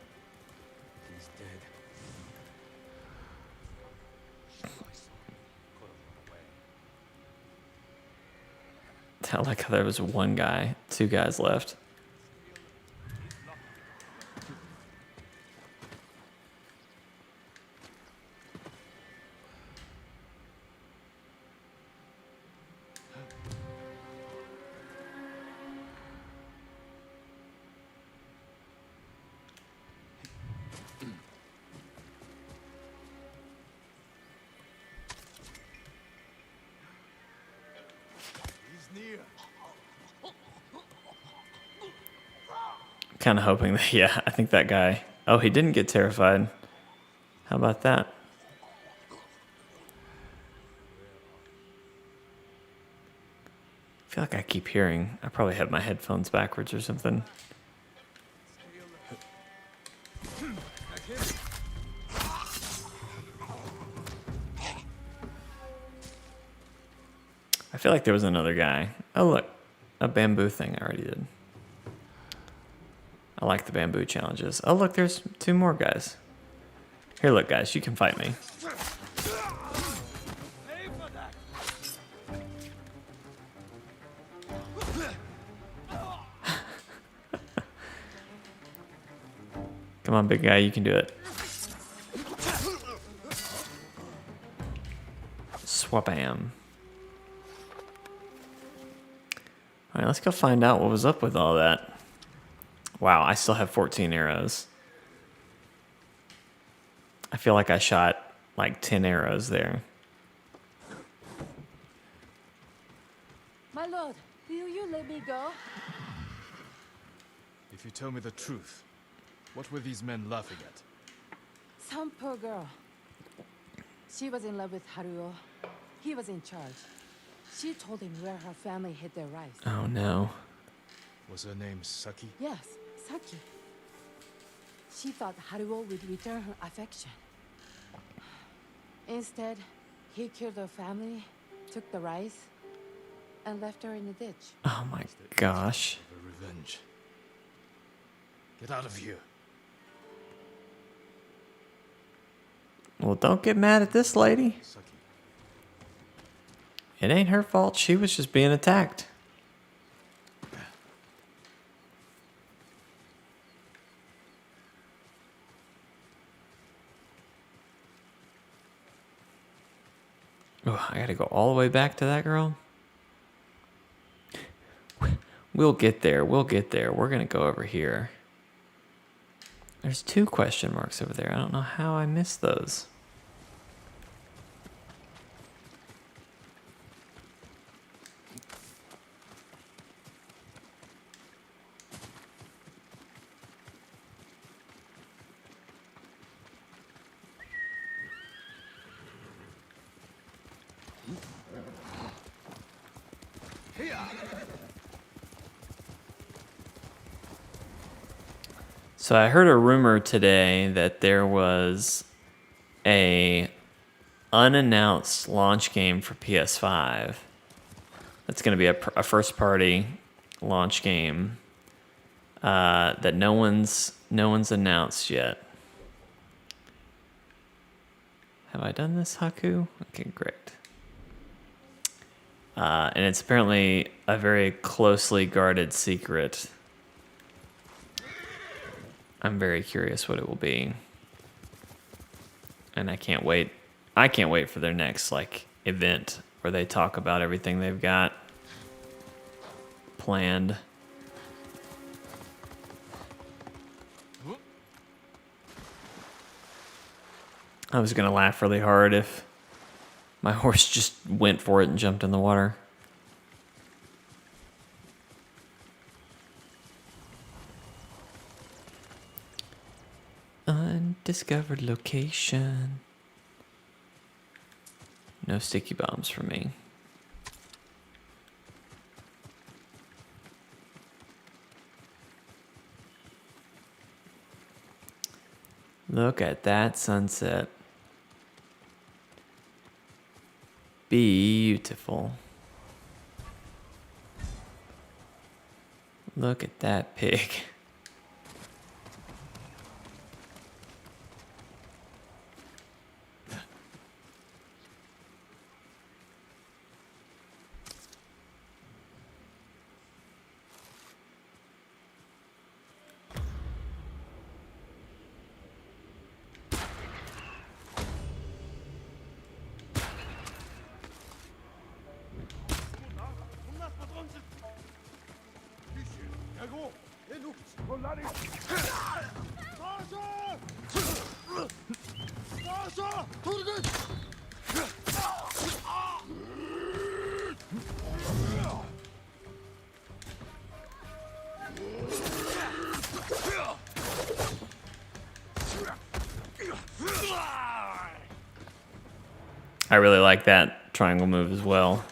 Speaker 2: He's dead.
Speaker 1: I like how there was two guys left. Kind of hoping that, yeah, I think that guy. Oh, he didn't get terrified. How about that? I feel like I keep hearing. I probably have my headphones backwards or something. I feel like there was another guy. Oh, look. A bamboo thing I already did. I like the bamboo challenges. Oh, look, there's two more guys. Here, look, guys, you can fight me. Come on, big guy, you can do it. Swabam. All right, let's go find out what was up with all that. Wow, I still have 14 arrows. I feel like I shot like 10 arrows there.
Speaker 3: My lord, will you let me go?
Speaker 2: If you tell me the truth, what were these men laughing at?
Speaker 3: Some poor girl. She was in love with Haruo. He was in charge. She told him where her family hid their rice.
Speaker 1: Oh no.
Speaker 2: Was her name Saki?
Speaker 3: Yes, Saki. She thought Haruo would return her affection. Instead, he killed her family, took the rice, and left her in the ditch.
Speaker 1: Oh my gosh.
Speaker 2: For revenge. Get out of here.
Speaker 1: Well, don't get mad at this lady.
Speaker 2: Saki.
Speaker 1: It ain't her fault. She was just being attacked. Oh, I gotta go all the way back to that girl. We'll get there. We'll get there. We're gonna go over here. There's 2 question marks over there. I don't know how I missed those. So I heard a rumor today that there was a unannounced launch game for PS5. That's going to be a first-party launch game that no one's announced yet. Have I done this, Haku? Okay, great. And it's apparently a very closely guarded secret. I'm very curious what it will be. And I can't wait. I can't wait for their next event where they talk about everything they've got planned. I was gonna laugh really hard if my horse just went for it and jumped in the water. Undiscovered location. No sticky bombs for me. Look at that sunset. Beautiful. Look at that pig. I really like that triangle move as well.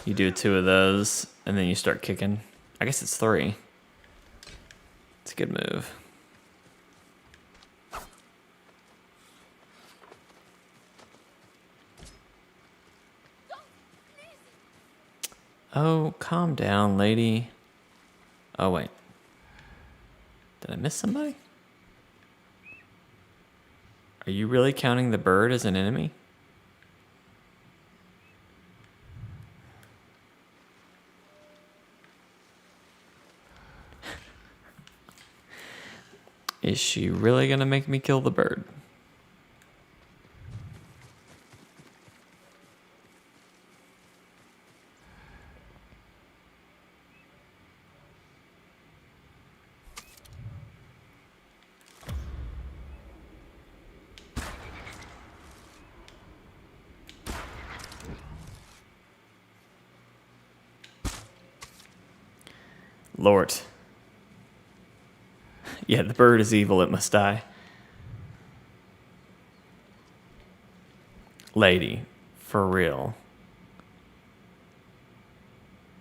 Speaker 1: You do 2 of those, and then you start kicking. I guess it's 3. It's a good move. Oh, calm down, lady. Oh, wait. Did I miss somebody? Are you really counting the bird as an enemy? Is she really gonna make me kill the bird? Lord. Yeah, the bird is evil, it must die. Lady, for real.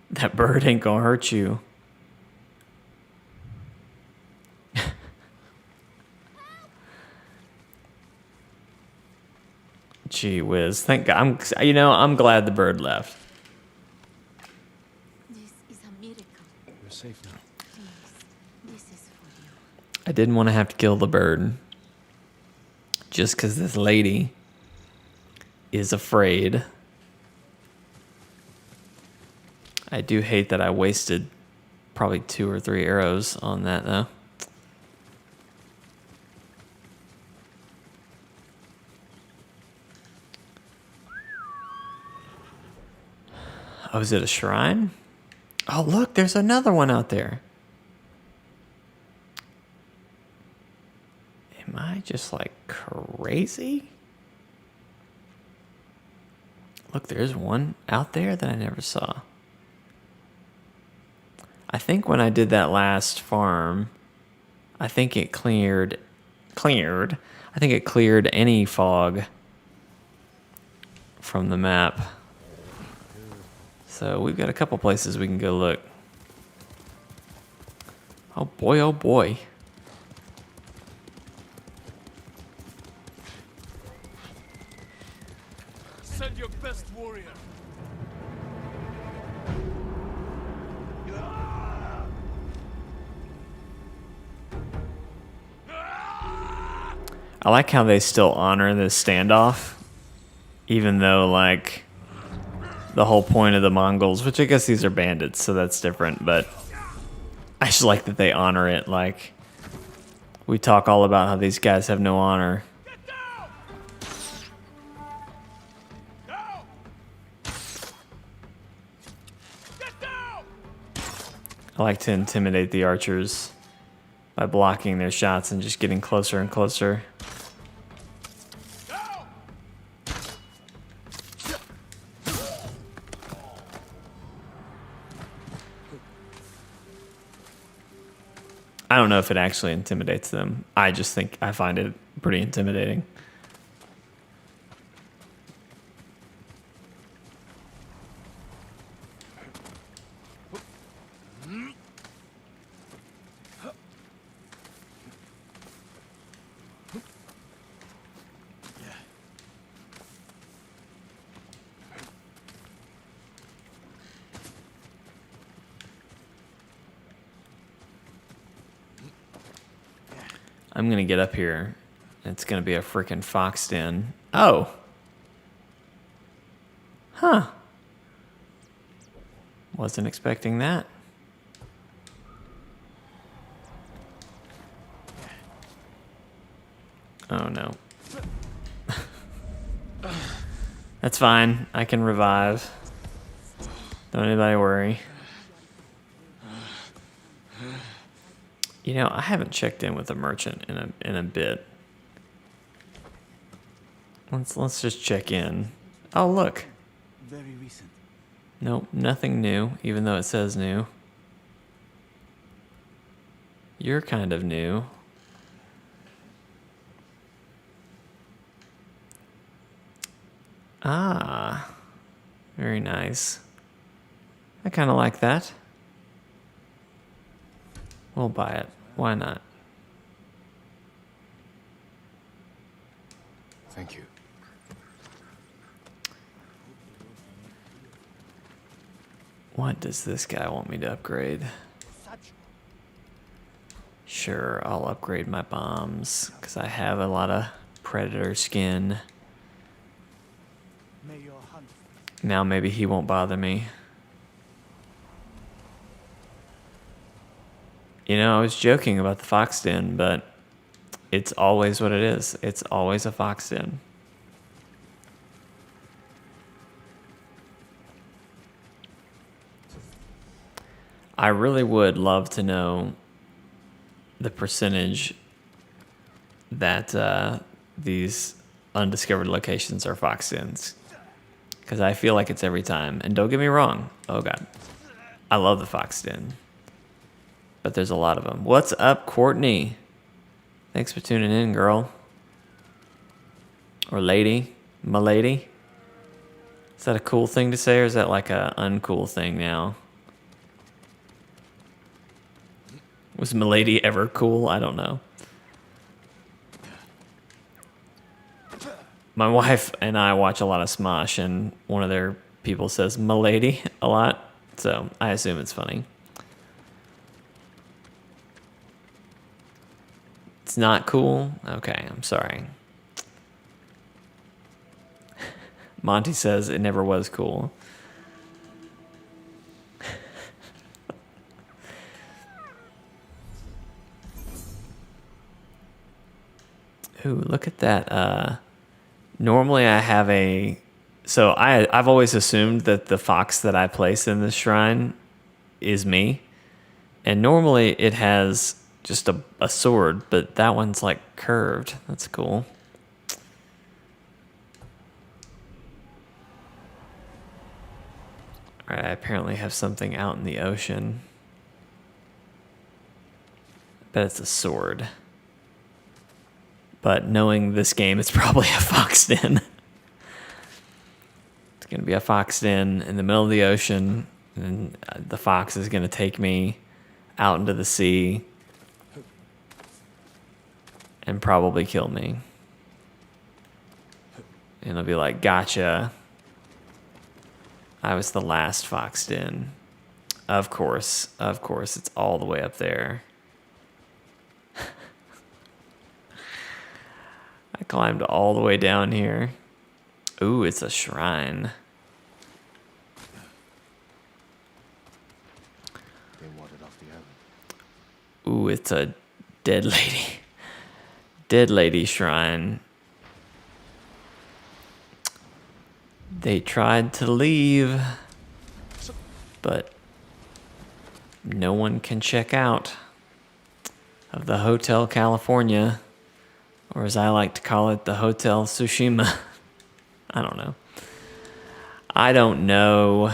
Speaker 1: That bird ain't gonna hurt you. Gee whiz. Thank God. I'm glad the bird left.
Speaker 3: This is a miracle.
Speaker 2: You're safe now.
Speaker 3: Please, this is for you.
Speaker 1: I didn't want to have to kill the bird. Just because this lady is afraid. I do hate that I wasted probably 2 or 3 arrows on that, though. Oh, is it a shrine? Oh, look, there's another one out there. Am I just like crazy? Look, there's one out there that I never saw. I think when I did that last farm, I think it cleared. I think it cleared any fog from the map. So we've got a couple places we can go look. Oh boy, oh boy.
Speaker 4: Send your best warrior.
Speaker 1: I like how they still honor the standoff, even though, like, the whole point of the Mongols, which I guess these are bandits, so that's different, but I just like that they honor it. Like, we talk all about how these guys have no honor.
Speaker 4: Get down! Down! Get down!
Speaker 1: I like to intimidate the archers by blocking their shots and just getting closer and closer.
Speaker 4: Down!
Speaker 1: I don't know if it actually intimidates them. I just think I find it pretty intimidating. I'm gonna get up here. It's gonna be a freaking fox den. Oh. Huh. Wasn't expecting that. Oh no. That's fine. I can revive. Don't anybody worry. You know, I haven't checked in with the merchant in a bit. Let's just check in. Oh look.
Speaker 4: Very recent.
Speaker 1: Nope, nothing new, even though it says new. You're kind of new. Ah, very nice. I kind of like that. We'll buy it. Why not?
Speaker 2: Thank you.
Speaker 1: What does this guy want me to upgrade? Sure, I'll upgrade my bombs because I have a lot of predator skin.
Speaker 4: May your hunt.
Speaker 1: Now maybe he won't bother me. You know, I was joking about the fox den, but it's always what it is. It's always a fox den. I really would love to know the percentage that these undiscovered locations are fox dens. Because I feel like it's every time. And don't get me wrong. Oh, God. I love the fox den. But there's a lot of them. What's up, Courtney? Thanks for tuning in, girl. Or lady. M'lady. Is that a cool thing to say, or is that like a uncool thing now? Was M'lady ever cool? I don't know. My wife and I watch a lot of Smosh, and one of their people says M'lady a lot, so I assume it's funny. It's not cool? Okay, I'm sorry. Monty says it never was cool. Ooh, look at that. Normally I have a... So I've always assumed that the fox that I place in this shrine is me. And normally it has just a sword, but that one's like curved. That's cool. All right, I apparently have something out in the ocean. Bet it's a sword. But knowing this game, it's probably a fox den. It's going to be a fox den in the middle of the ocean, and the fox is going to take me out into the sea and probably kill me. And it'll be like, gotcha. I was the last fox den. Of course, it's all the way up there. I climbed all the way down here. Ooh, it's a shrine.
Speaker 2: They wandered off the island.
Speaker 1: Ooh, it's a dead lady. Dead lady shrine. They tried to leave, but no one can check out of the Hotel California, or as I like to call it, the Hotel Tsushima. I don't know. I don't know.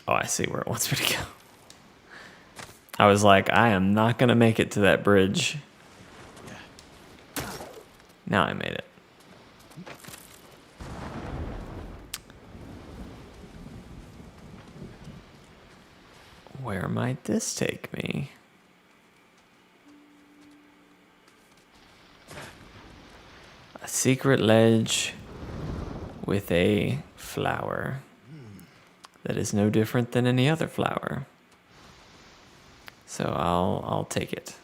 Speaker 1: Oh, I see where it wants me to go. I was like, I am not going to make it to that bridge. Now I made it. Where might this take me? A secret ledge with a flower that is no different than any other flower. So I'll take it.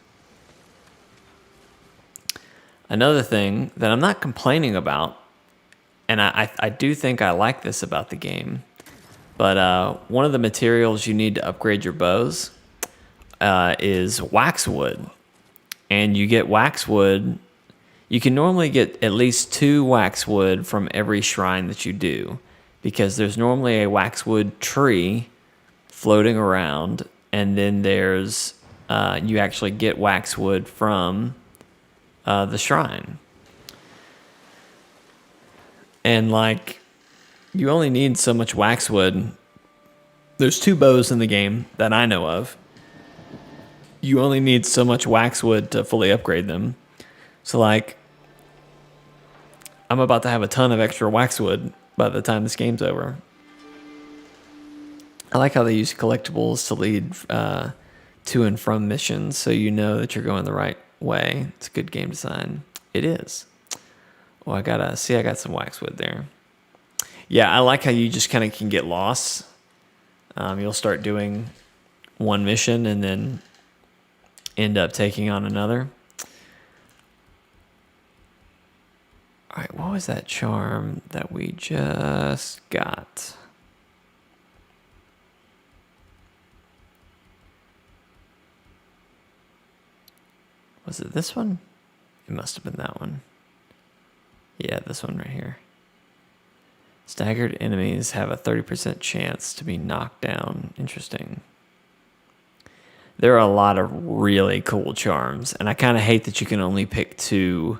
Speaker 1: Another thing that I'm not complaining about, and I do think I like this about the game, but one of the materials you need to upgrade your bows is waxwood. And you get waxwood. You can normally get at least 2 waxwood from every shrine that you do, because there's normally a waxwood tree floating around, and then there's you actually get waxwood from the shrine. And like, you only need so much waxwood. There's 2 bows in the game that I know of. You only need so much waxwood to fully upgrade them. So like, I'm about to have a ton of extra waxwood by the time this game's over. I like how they use collectibles to lead to and from missions, so you know that you're going the right way. It's a good game design. It is. Well, I got some waxwood there. Yeah, I like how you just kind of can get lost. You'll start doing one mission and then end up taking on another. All right, what was that charm that we just got? Was it this one? It must have been that one. Yeah, this one right here. Staggered enemies have a 30% chance to be knocked down. Interesting. There are a lot of really cool charms, and I kind of hate that you can only pick 2,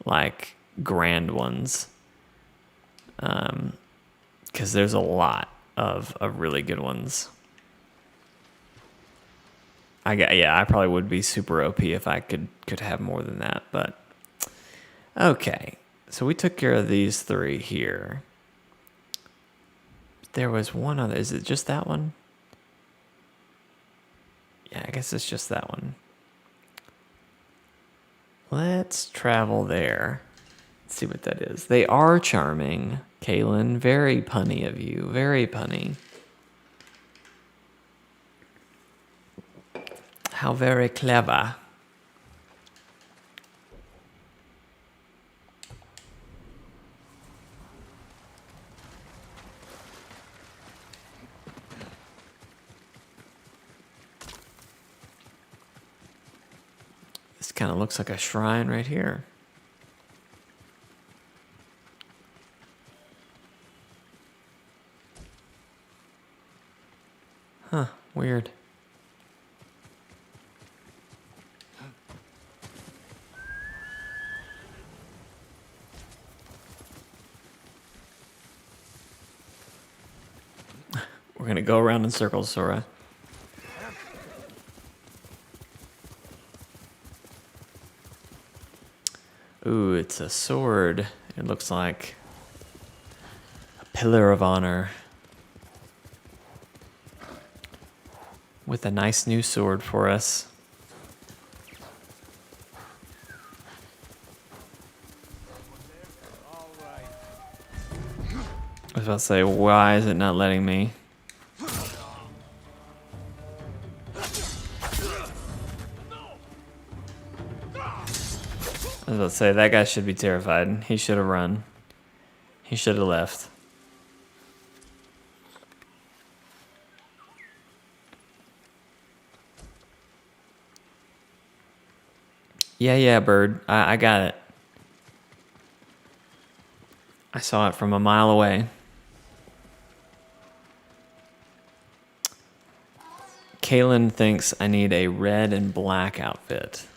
Speaker 1: like, grand ones. Because there's a lot of really good ones. I probably would be super OP if I could have more than that, but okay. So we took care of these 3 here. There was one other. Is it just that one? Yeah, I guess it's just that one. Let's travel there. Let's see what that is. They are charming, Kaylin. Very punny of you. Very punny. How very clever. This kind of looks like a shrine right here. Huh, weird. We're gonna go around in circles, Sora. Ooh, it's a sword. It looks like a pillar of honor. With a nice new sword for us. I was about to say, why is it not letting me? I was about to say, that guy should be terrified. He should have run. He should have left. Yeah, bird. I got it. I saw it from a mile away. Kaylin thinks I need a red and black outfit.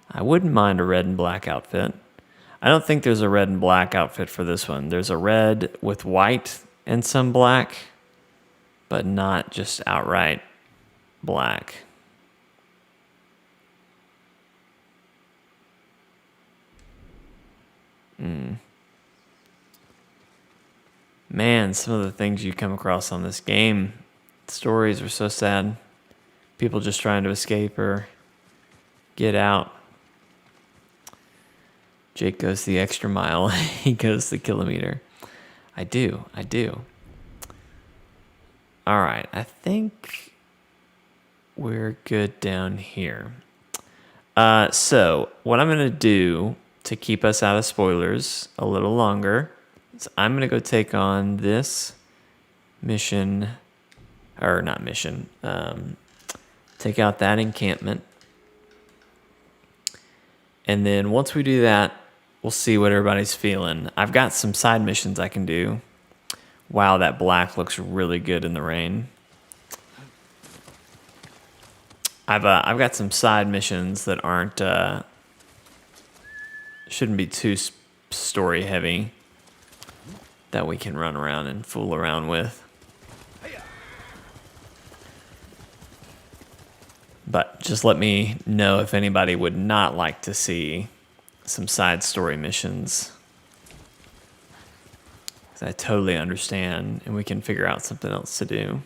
Speaker 1: I wouldn't mind a red and black outfit. I don't think there's a red and black outfit for this one. There's a red with white and some black, but not just outright black. Man, some of the things you come across on this game, stories are so sad. People just trying to escape or get out. Jake goes the extra mile. He goes the kilometer. I do. All right, I think we're good down here. So what I'm going to do to keep us out of spoilers a little longer is I'm going to go take on this mission, or not mission, take out that encampment. And then once we do that, we'll see what everybody's feeling. I've got some side missions I can do. Wow, that black looks really good in the rain. I've got some side missions that aren't shouldn't be too story heavy that we can run around and fool around with. But just let me know if anybody would not like to see some side story missions. 'Cause I totally understand, and we can figure out something else to do.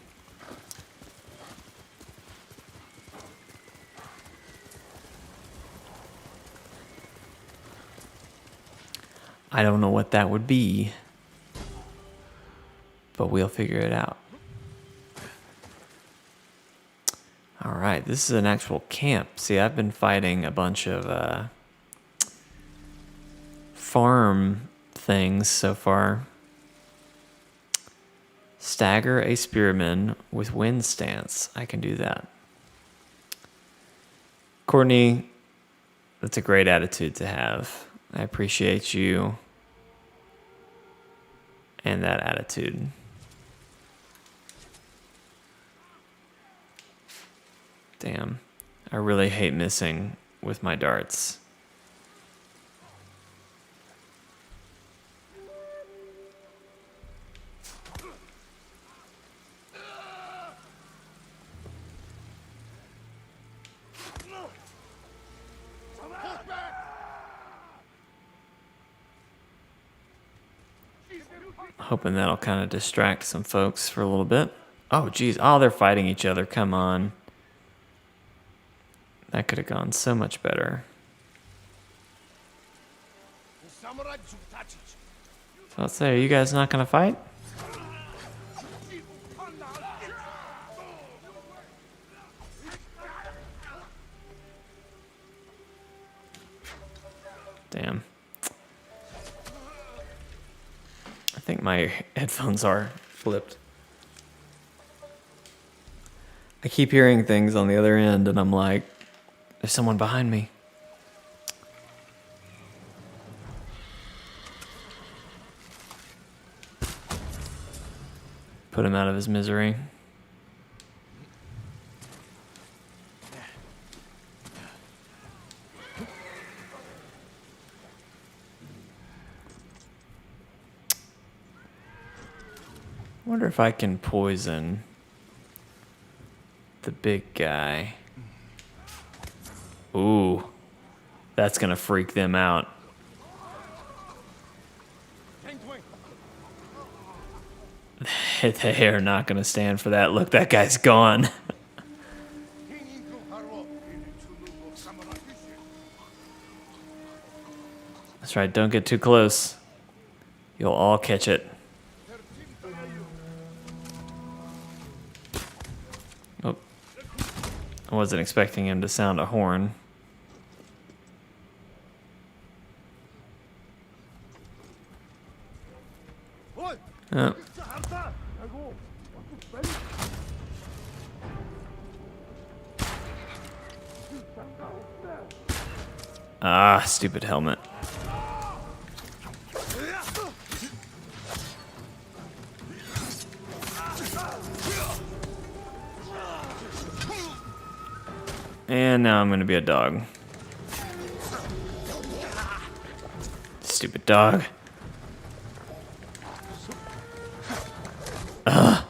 Speaker 1: I don't know what that would be, but we'll figure it out. All right, this is an actual camp. See, I've been fighting a bunch of farm things so far. Stagger a spearman with wind stance. I can do that. Courtney, that's a great attitude to have. I appreciate you and that attitude. Damn, I really hate missing with my darts. Hoping that'll kind of distract some folks for a little bit. Oh, geez. Oh, they're fighting each other. Come on. That could have gone so much better. So let's say, are you guys not going to fight? Damn. I think my headphones are flipped. I keep hearing things on the other end, and I'm like, there's someone behind me. Put him out of his misery. wonder if I can poison the big guy. Ooh, that's gonna freak them out. They are not gonna stand for that. Look, that guy's gone. That's right, don't get too close. You'll all catch it. Oh, I wasn't expecting him to sound a horn. Oh. Ah, stupid helmet. And now I'm gonna be a dog. Stupid dog. Ugh.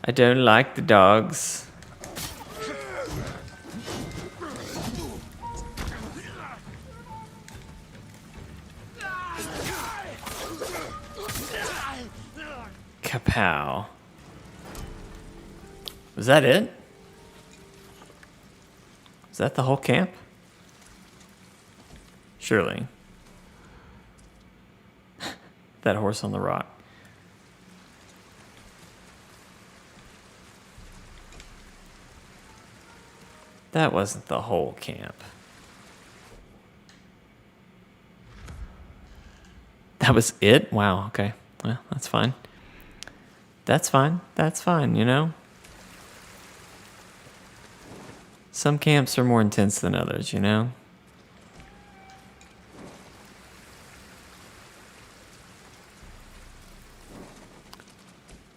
Speaker 1: I don't like the dogs. Kapow. Was that it? Is that the whole camp? Surely. That horse on the rock. That wasn't the whole camp. That was it? Wow, okay. Well, that's fine. That's fine. That's fine, you know? Some camps are more intense than others, you know?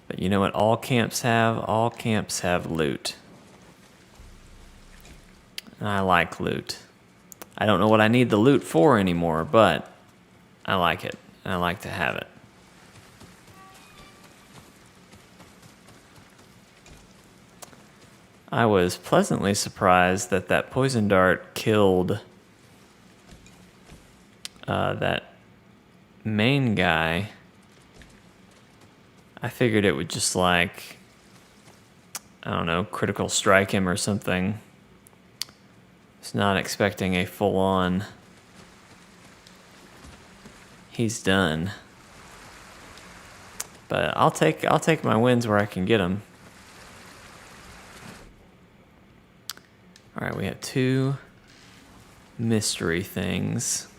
Speaker 1: But you know what all camps have? All camps have loot. And I like loot. I don't know what I need the loot for anymore, but I like it. And I like to have it. I was pleasantly surprised that that poison dart killed that main guy. I figured it would just like, I don't know, critical strike him or something. I was not expecting a full-on, he's done. But I'll take my wins where I can get them. All right, we have 2 mystery things.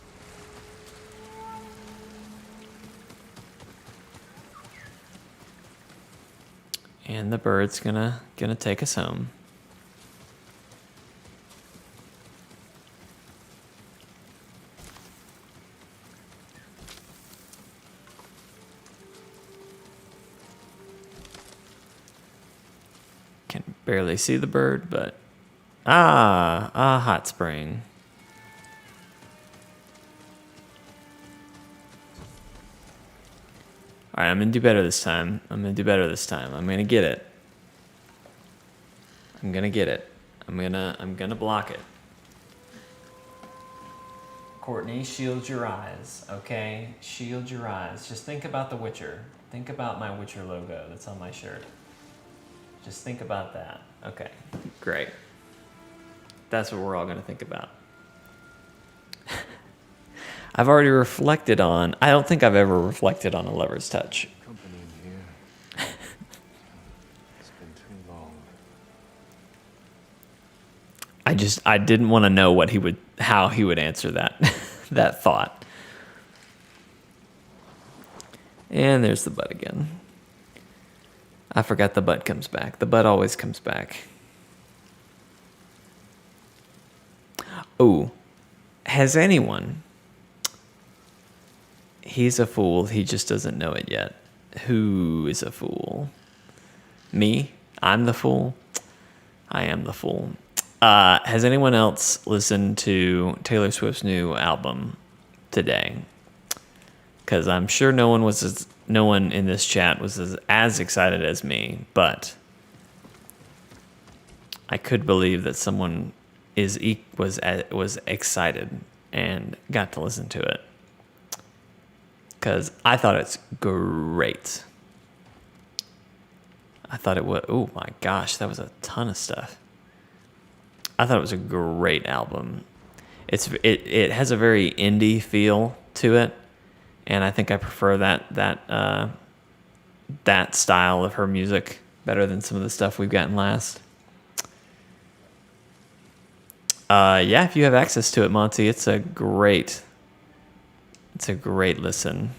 Speaker 1: And the bird's gonna take us home. Can barely see the bird, but a hot spring. All right, I'm gonna do better this time. I'm gonna get it. I'm gonna get it. I'm gonna block it. Courtney, shield your eyes, okay? Shield your eyes. Just think about The Witcher. Think about my Witcher logo that's on my shirt. Just think about that. Okay, great. That's what we're all going to think about. I've already reflected on, I don't think I've ever reflected on a lover's touch.
Speaker 2: Company in here. It's been too long.
Speaker 1: I didn't want to know how he would answer that, that thought. And there's the butt again. I forgot the butt comes back. The butt always comes back. Oh, has anyone? He's a fool. He just doesn't know it yet. Who is a fool? Me? I'm the fool? I am the fool. Has anyone else listened to Taylor Swift's new album today? Because I'm sure no one was one in this chat was as excited as me, but I could believe that someone was excited and got to listen to it, because I thought it's great. I thought it was. Oh my gosh, that was a ton of stuff. I thought it was a great album. It has a very indie feel to it, and I think I prefer that style of her music better than some of the stuff we've gotten last. Yeah, if you have access to it, Monty, it's a great listen.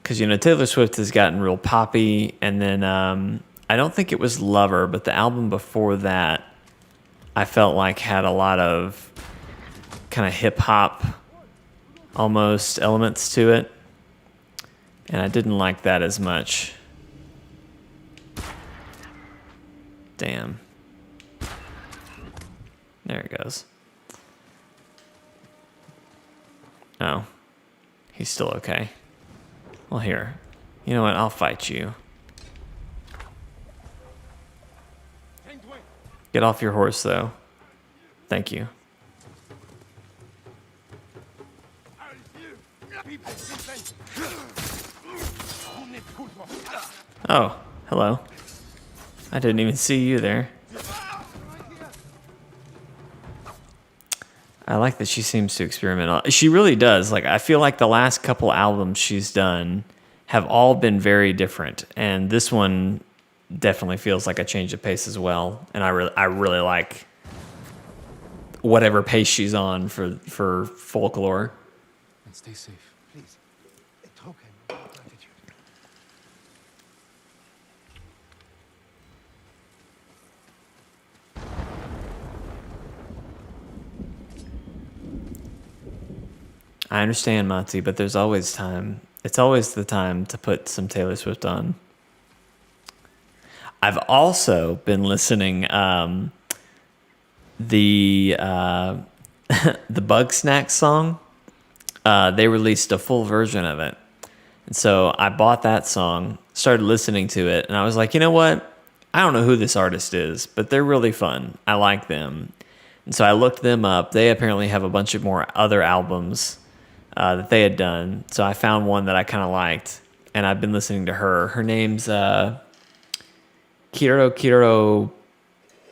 Speaker 1: Because, Taylor Swift has gotten real poppy, and then I don't think it was Lover, but the album before that, I felt like had a lot of kind of hip-hop almost elements to it, and I didn't like that as much. Damn. There it goes. Oh. He's still okay. Well, here. You know what? I'll fight you. Get off your horse, though. Thank you. Oh, hello. I didn't even see you there. I like that she seems to experiment. She really does. Like, I feel like the last couple albums she's done have all been very different, and this one definitely feels like a change of pace as well. And I really like whatever pace she's on for Folklore.
Speaker 2: And stay safe.
Speaker 4: Please. A token of gratitude.
Speaker 1: I understand, Monty, but there's always time. It's always the time to put some Taylor Swift on. I've also been listening the the Bug Snack song. They released a full version of it, and so I bought that song, started listening to it, and I was like, you know what? I don't know who this artist is, but they're really fun. I like them, and so I looked them up. They apparently have a bunch of more other albums that they had done. So I found one that I kind of liked, and I've been listening to her. Her name's Kiro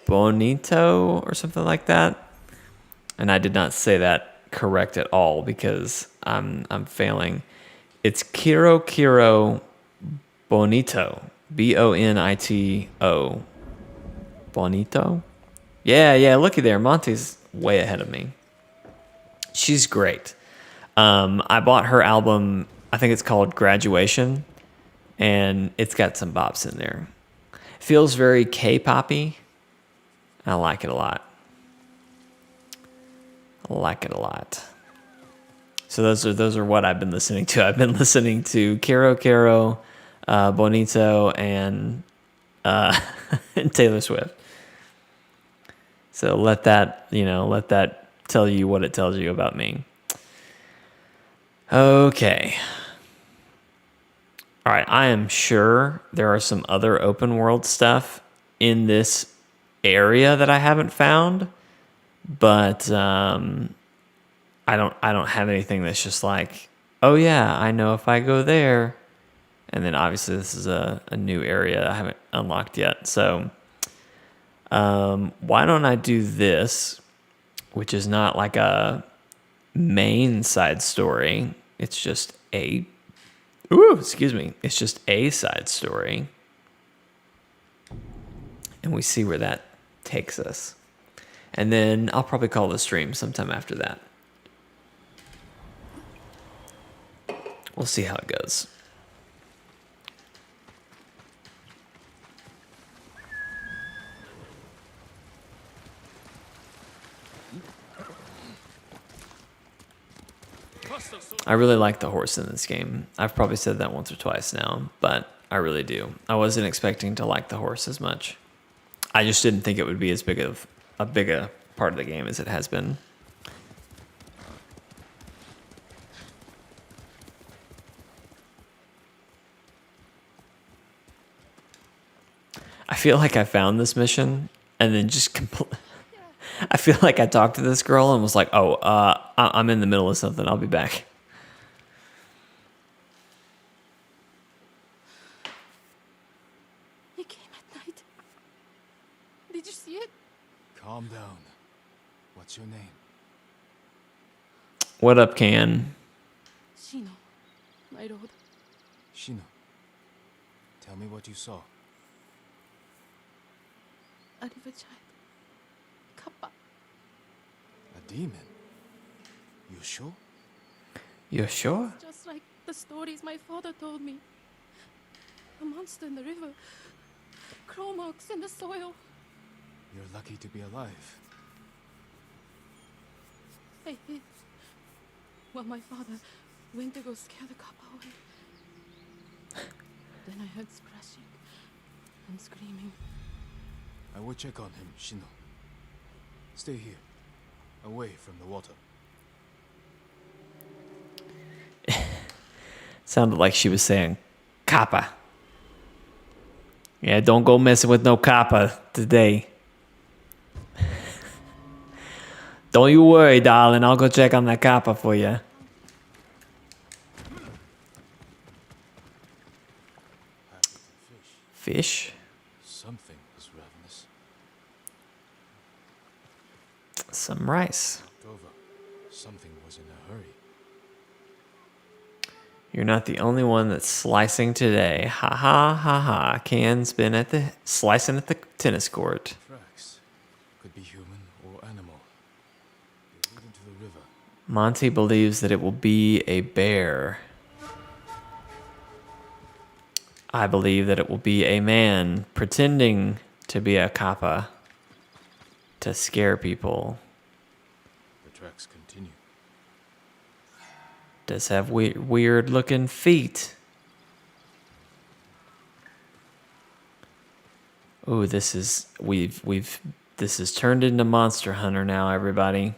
Speaker 1: Bonito or something like that. And I did not say that correct at all because I'm failing. It's Kiro Bonito. Bonito. Bonito? Yeah, looky there. Monty's way ahead of me. She's great. I bought her album, I think it's called Graduation, and it's got some bops in there. Feels very K-poppy. I like it a lot. So those are what I've been listening to. I've been listening to Kiro, Bonito, and and Taylor Swift. So let that tell you what it tells you about me. Okay. All right, I am sure there are some other open world stuff in this area that I haven't found, but I don't have anything that's just like, oh yeah, I know if I go there. And then obviously this is a new area I haven't unlocked yet. So why don't I do this, which is not like a main side story. It's just it's just a side story. And we see where that takes us. And then I'll probably call the stream sometime after that. We'll see how it goes. I really like the horse in this game. I've probably said that once or twice now, but I really do. I wasn't expecting to like the horse as much. I just didn't think it would be as big of a part of the game as it has been. I feel like I found this mission and then just I feel like I talked to this girl and was like, "Oh, I'm in the middle of something. I'll be back."
Speaker 3: He came at night. Did you see it?
Speaker 2: Calm down. What's your name?
Speaker 1: What up, Can?
Speaker 3: Shino, my lord.
Speaker 2: Shino. Tell me what you saw.
Speaker 3: A river child. Kappa.
Speaker 2: A demon? You sure?
Speaker 1: You sure?
Speaker 3: Just like the stories my father told me. A monster in the river. Claw marks in the soil.
Speaker 2: You're lucky to be alive.
Speaker 3: I hid. While my father went to go scare the Kappa away. Then I heard splashing and screaming.
Speaker 2: I will check on him, Shino. Stay here, away from the water.
Speaker 1: Sounded like she was saying Kappa. Yeah, don't go messing with no Kappa today. Don't you worry, darling. I'll go check on that Kappa for you. Fish?
Speaker 2: Something was ravenous.
Speaker 1: Some rice.
Speaker 2: Over. Something was in a hurry.
Speaker 1: You're not the only one that's slicing today. Ha ha ha ha. Can's been slicing at the tennis court.
Speaker 2: Tracks. Could be human or animal. They lead into the river.
Speaker 1: Monty believes that it will be a bear. I believe that it will be a man pretending to be a kappa to scare people.
Speaker 2: The tracks continue.
Speaker 1: Does have weird looking feet. Ooh, this is this is turned into Monster Hunter now, everybody.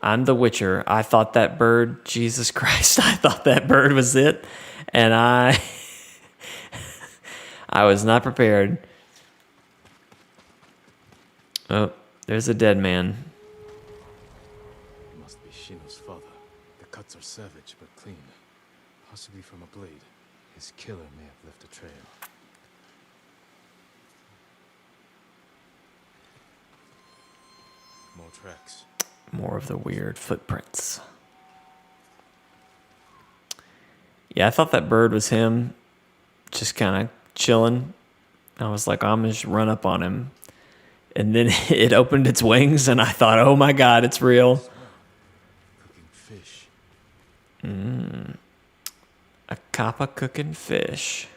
Speaker 1: I'm the Witcher. I thought that bird, Jesus Christ, I thought that bird was it, and I was not prepared. Oh, there's a dead man.
Speaker 2: It must be Shino's father. The cuts are savage but clean. Possibly from a blade. His killer may have left a trail. More tracks.
Speaker 1: More of the weird footprints. Yeah, I thought that bird was him, just kind of chilling. I was like, I'm gonna just run up on him. And then it opened its wings, and I thought, oh my God, it's real.
Speaker 2: Cooking fish.
Speaker 1: A kappa cooking fish.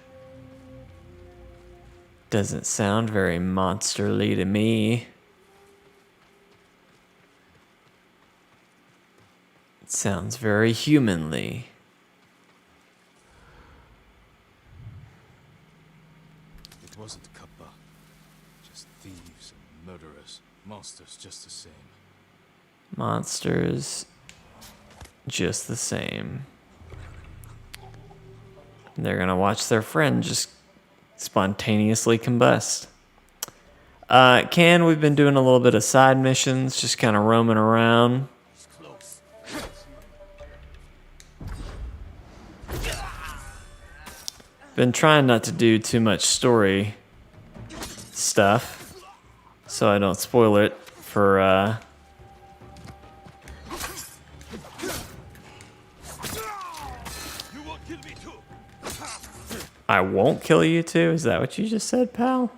Speaker 1: Doesn't sound very monsterly to me. It sounds very humanly.
Speaker 2: It wasn't Kappa. Just thieves and murderers. Monsters just the same.
Speaker 1: Monsters, just the same. They're gonna watch their friend just spontaneously combust. We've been doing a little bit of side missions, just kind of roaming around.
Speaker 4: He's close.
Speaker 1: Been trying not to do too much story stuff, so I don't spoil it for
Speaker 4: You won't kill me too.
Speaker 1: I won't kill you too? Is that what you just said, pal?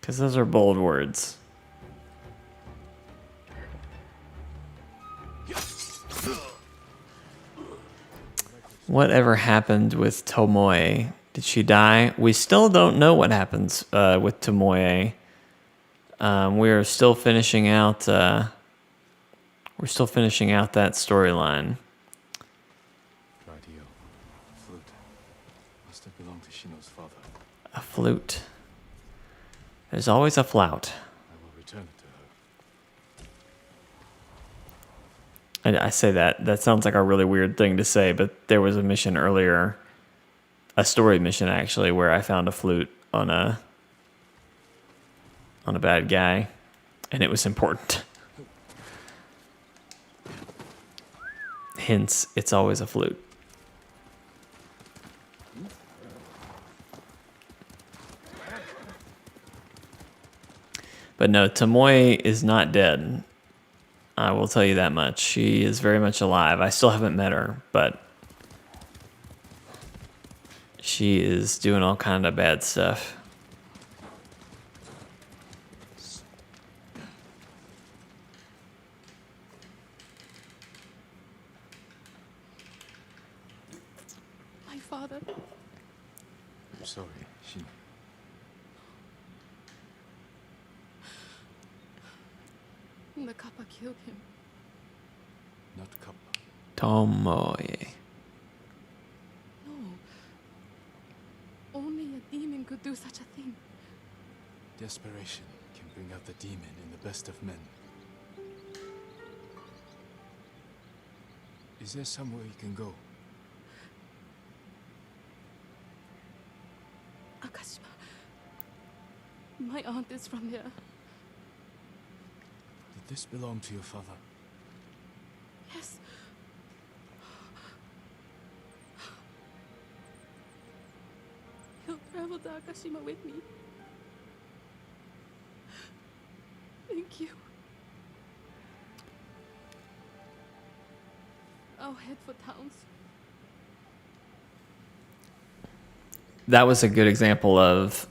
Speaker 1: Because those are bold words. Whatever happened with Tomoe? Did she die? We still don't know what happens with Tomoe. We're still finishing out. We're still finishing out that storyline.
Speaker 2: Radio. Flute. Must have belonged to Shino's father.
Speaker 1: A flute. There's always a flout.
Speaker 2: I will return it to her.
Speaker 1: I say that. That sounds like a really weird thing to say, but there was a mission earlier, a story mission actually, where I found a flute on a on a bad guy, and it was important. Hence, it's always a flute. But no, Tomoe is not dead. I will tell you that much. She is very much alive. I still haven't met her, but she is doing all kind of bad stuff.
Speaker 3: My father.
Speaker 2: I'm sorry, Shino.
Speaker 3: The Kappa killed him.
Speaker 2: Not Kappa.
Speaker 1: Tomoe.
Speaker 3: No. Only a demon could do such a thing.
Speaker 2: Desperation can bring out the demon in the best of men. Is there somewhere you can go?
Speaker 3: Akashima. My aunt is from there.
Speaker 2: Did this belong to your father?
Speaker 3: Yes. He'll travel to Akashima with me. Thank you. I'll head for towns.
Speaker 1: That was a good example of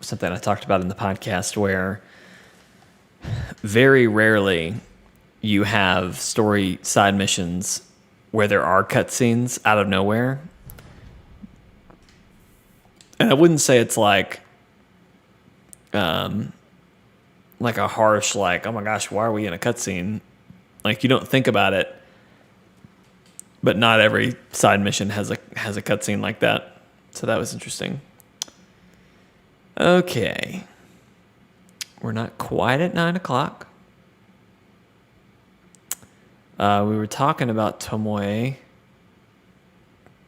Speaker 1: something I talked about in the podcast where very rarely you have story side missions where there are cutscenes out of nowhere. And I wouldn't say it's like a harsh, like, oh my gosh, why are we in a cutscene? Like, you don't think about it, but not every side mission has a cutscene like that. So that was interesting. Okay. We're not quite at 9 o'clock. We were talking about Tomoe.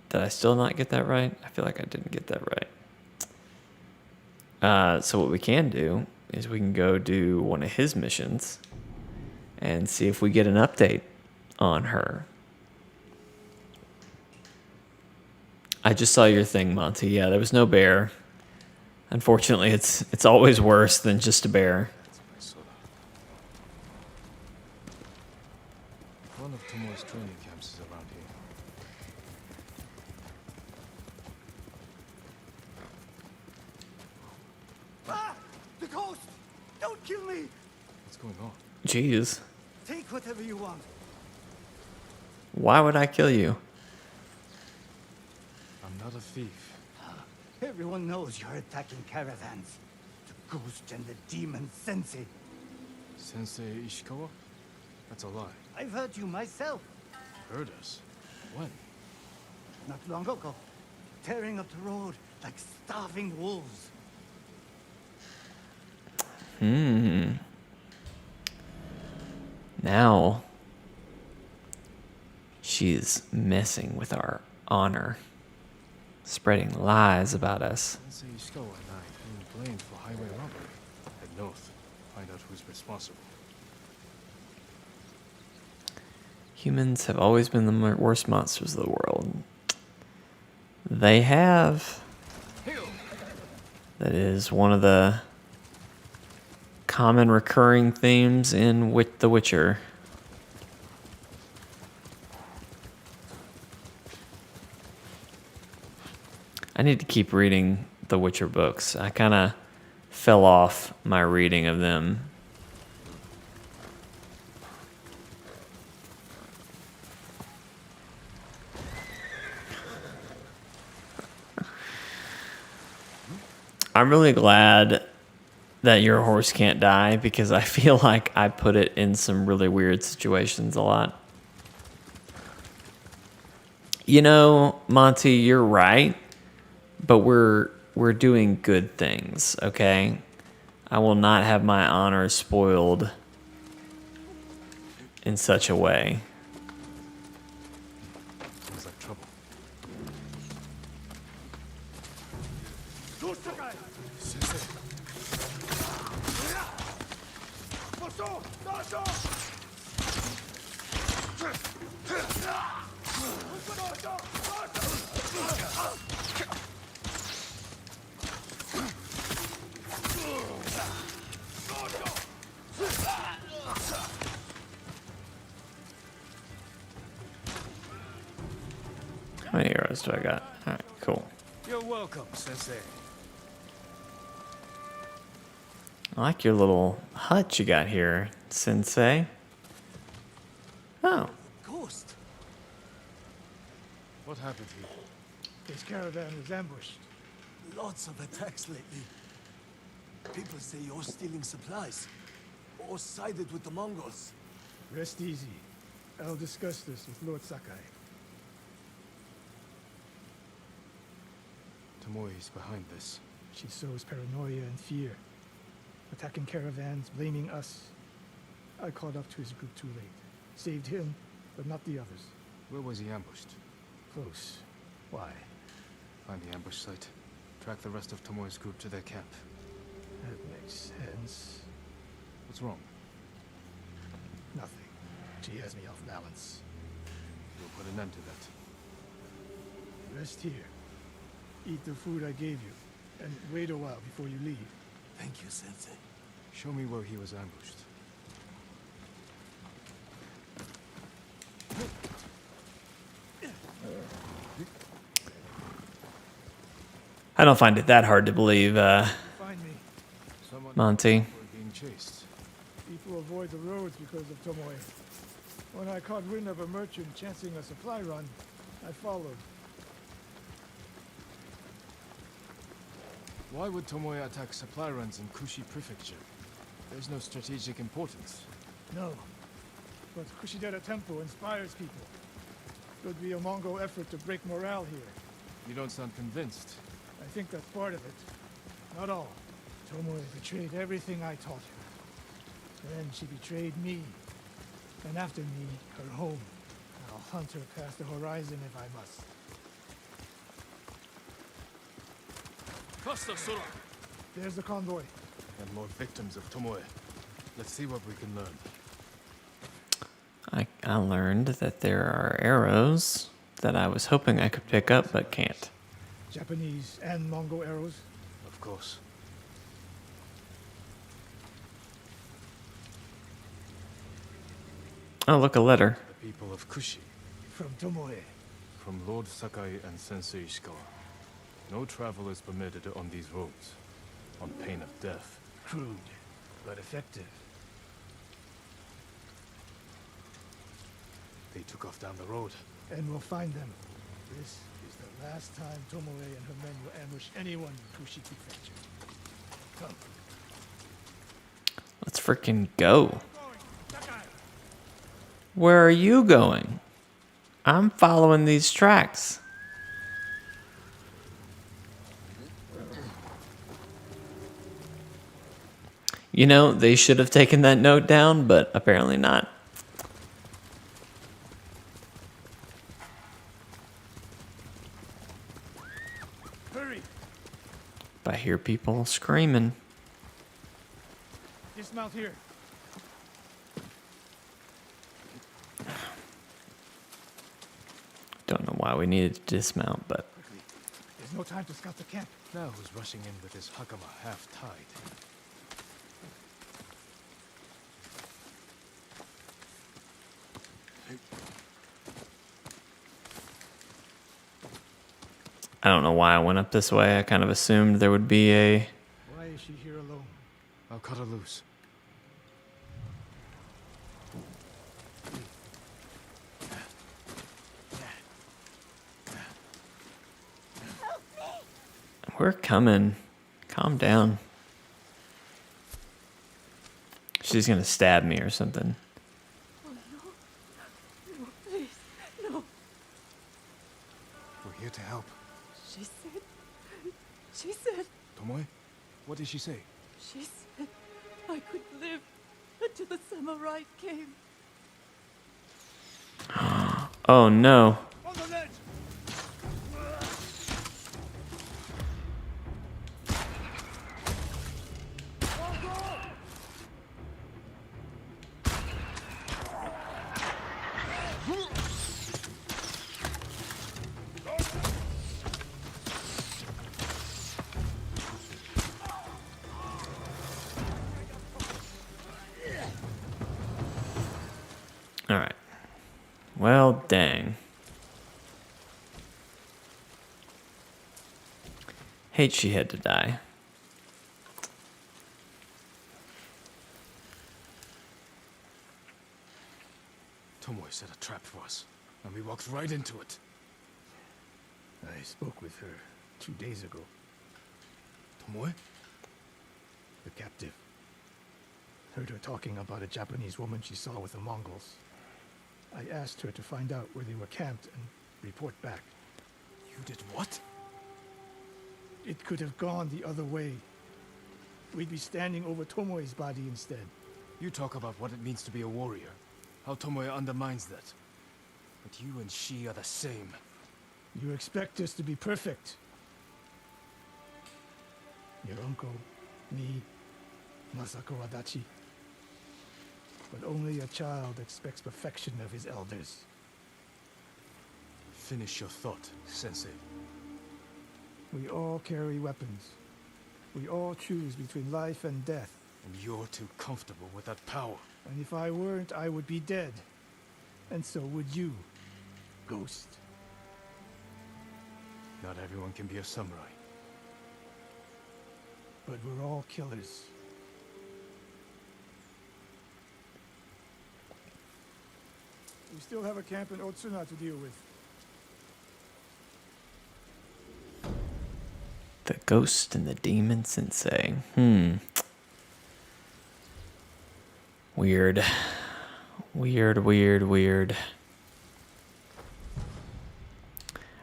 Speaker 1: Did I still not get that right? I feel like I didn't get that right. So what we can do is we can go do one of his missions and see if we get an update on her. I just saw your thing, Monty. Yeah, there was no bear. Unfortunately, it's always worse than just a bear.
Speaker 2: That's my soda. One of Tomoe's training camps is around here.
Speaker 4: Ah! The ghost! Don't kill me!
Speaker 2: What's going on?
Speaker 1: Jeez.
Speaker 4: Take whatever you want.
Speaker 1: Why would I kill you?
Speaker 2: I'm not a thief.
Speaker 4: Everyone knows you're attacking caravans. The ghost and the demon Sensei.
Speaker 2: Sensei Ishikawa? That's a lie.
Speaker 4: I've heard you myself.
Speaker 2: Heard us? When?
Speaker 4: Not long ago. Tearing up the road like starving wolves.
Speaker 1: Now she's messing with our honor, spreading lies about us.
Speaker 2: Sensei Ishikawa and I being blamed for highway robbery. Head north. Find out who's responsible.
Speaker 1: Humans have always been the worst monsters of the world. They have. That is one of the common recurring themes in The Witcher. I need to keep reading The Witcher books. I kind of fell off my reading of them. I'm really glad that your horse can't die because I feel like I put it in some really weird situations a lot. You know, Monty, you're right, but we're doing good things, okay? I will not have my honor spoiled in such a way.
Speaker 2: Sounds like trouble. Sensei!
Speaker 1: How many arrows do I got? Alright, cool.
Speaker 2: You're welcome, Sensei.
Speaker 1: I like your little hut you got here, Sensei. Oh,
Speaker 4: Ghost.
Speaker 2: What happened here?
Speaker 5: This caravan was ambushed.
Speaker 4: Lots of attacks lately. People say you're stealing supplies. Or sided with the Mongols.
Speaker 5: Rest easy. I'll discuss this with Lord Sakai.
Speaker 2: Tomoe is behind this.
Speaker 5: She sows paranoia and fear. Attacking caravans, blaming us. I caught up to his group too late. Saved him, but not the others.
Speaker 2: Where was he ambushed?
Speaker 5: Close. Why?
Speaker 2: Find the ambush site. Track the rest of Tomoe's group to their camp.
Speaker 5: That makes sense.
Speaker 2: What's wrong?
Speaker 5: Nothing. She has me off balance.
Speaker 2: We'll put an end to that.
Speaker 5: Rest here. Eat the food I gave you. And wait a while before you leave.
Speaker 4: Thank you, Sensei.
Speaker 2: Show me where he was ambushed.
Speaker 1: I don't find it that hard to believe,
Speaker 5: Find me.
Speaker 2: Someone
Speaker 1: Monty.
Speaker 2: were being chased.
Speaker 5: People avoid the roads because of Tomoe. When I caught wind of a merchant chancing a supply run, I followed.
Speaker 2: Why would Tomoe attack supply runs in Kushi Prefecture? There's no strategic importance.
Speaker 5: No. But Kushidera Temple inspires people. Could be a Mongol effort to break morale here.
Speaker 2: You don't sound convinced.
Speaker 5: I think that's part of it. Not all. Tomoe betrayed everything I taught her. Then she betrayed me. And after me, her home. I'll hunt her past the horizon if I must. There's the convoy.
Speaker 2: And more victims of Tomoe. Let's see what we can learn.
Speaker 1: I learned that there are arrows that I was hoping I could pick up but can't.
Speaker 5: Japanese and Mongol arrows.
Speaker 2: Of course.
Speaker 1: Oh, look, a letter.
Speaker 2: The people of Kushi.
Speaker 5: From Tomoe.
Speaker 2: From Lord Sakai and Sensei Ishikawa. No travel is permitted on these roads. On pain of death.
Speaker 5: Crude, but effective.
Speaker 2: They took off down the road.
Speaker 5: And we'll find them. This is the last time Tomoe and her men will ambush anyone in Kushi Prefecture. Come.
Speaker 1: Let's freaking go. Where are you going? I'm following these tracks. You know, they should have taken that note down, but apparently not.
Speaker 5: Hurry!
Speaker 1: I hear people screaming.
Speaker 5: Dismount here.
Speaker 1: Don't know why we needed to dismount, but
Speaker 5: Quickly. There's no time to scout the camp.
Speaker 2: Now who's rushing in with his hakama half-tied?
Speaker 1: I don't know why I went up this way. I kind of assumed there would be a...
Speaker 5: Why is she here alone?
Speaker 2: I'll cut her loose.
Speaker 1: We're coming. Calm down. She's gonna stab me or something.
Speaker 3: Oh, no. No, please. No.
Speaker 2: We're here to help.
Speaker 3: She said,
Speaker 2: Tomoe? What did she say?
Speaker 3: she said I could live until the samurai came.
Speaker 1: Oh no.
Speaker 5: On the ledge!
Speaker 1: Well, dang. Hate she had to die.
Speaker 2: Tomoe set a trap for us, and we walked right into it.
Speaker 5: I spoke with her 2 days ago.
Speaker 2: Tomoe?
Speaker 5: The captive. Heard her talking about a Japanese woman she saw with the Mongols. I asked her to find out where they were camped and report back.
Speaker 2: You did what?
Speaker 5: It could have gone the other way. We'd be standing over Tomoe's body instead.
Speaker 2: You talk about what it means to be a warrior, how Tomoe undermines that. But you and she are the same.
Speaker 5: You expect us to be perfect. Your uncle, me, Masako Adachi. But only a child expects perfection of his elders.
Speaker 2: Finish your thought, Sensei.
Speaker 5: We all carry weapons. We all choose between life and death.
Speaker 2: And you're too comfortable with that power.
Speaker 5: And if I weren't, I would be dead. And so would you, Ghost.
Speaker 2: Not everyone can be a samurai.
Speaker 5: But we're all killers. We still have a camp in Otsuna to deal with.
Speaker 1: The ghost and the demon sensei. Weird. Weird.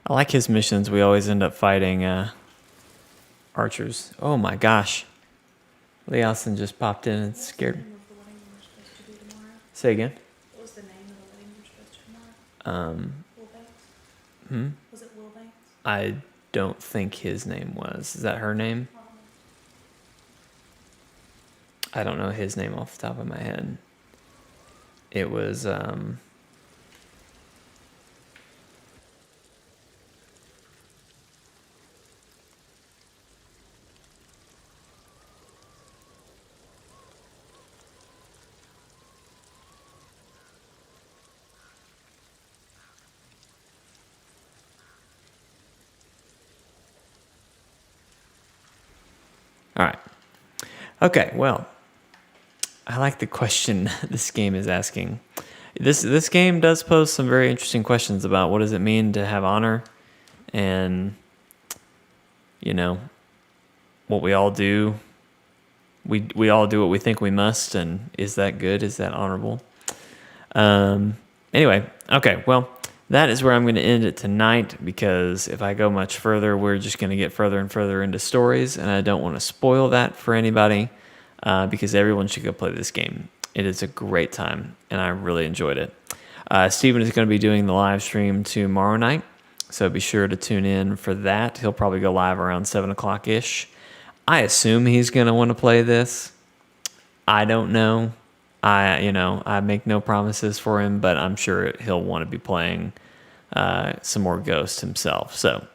Speaker 1: I like his missions. We always end up fighting archers. Oh my gosh. Leosin just popped in and scared me. Say again?
Speaker 6: What was the name of the wedding you're supposed to tomorrow? Wilbanks? Was it Wilbanks?
Speaker 1: I don't think his name was. Is that her name? I don't know his name off the top of my head. It was all right. Okay, well, I like the question this game is asking. This game does pose some very interesting questions about what does it mean to have honor, and what we all do. We all do what we think we must, and is that good? Is that honorable? Anyway, okay, well, that is where I'm going to end it tonight, because if I go much further, we're just going to get further and further into stories, and I don't want to spoil that for anybody, because everyone should go play this game. It is a great time, and I really enjoyed it. Steven is going to be doing the live stream tomorrow night, so be sure to tune in for that. He'll probably go live around 7 o'clock-ish. I assume he's going to want to play this. I don't know. I make no promises for him, but I'm sure he'll want to be playing some more Ghost himself. So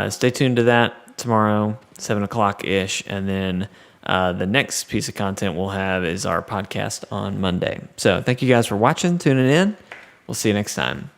Speaker 1: stay tuned to that tomorrow, 7 o'clock-ish, and then the next piece of content we'll have is our podcast on Monday. So thank you guys for watching, tuning in. We'll see you next time.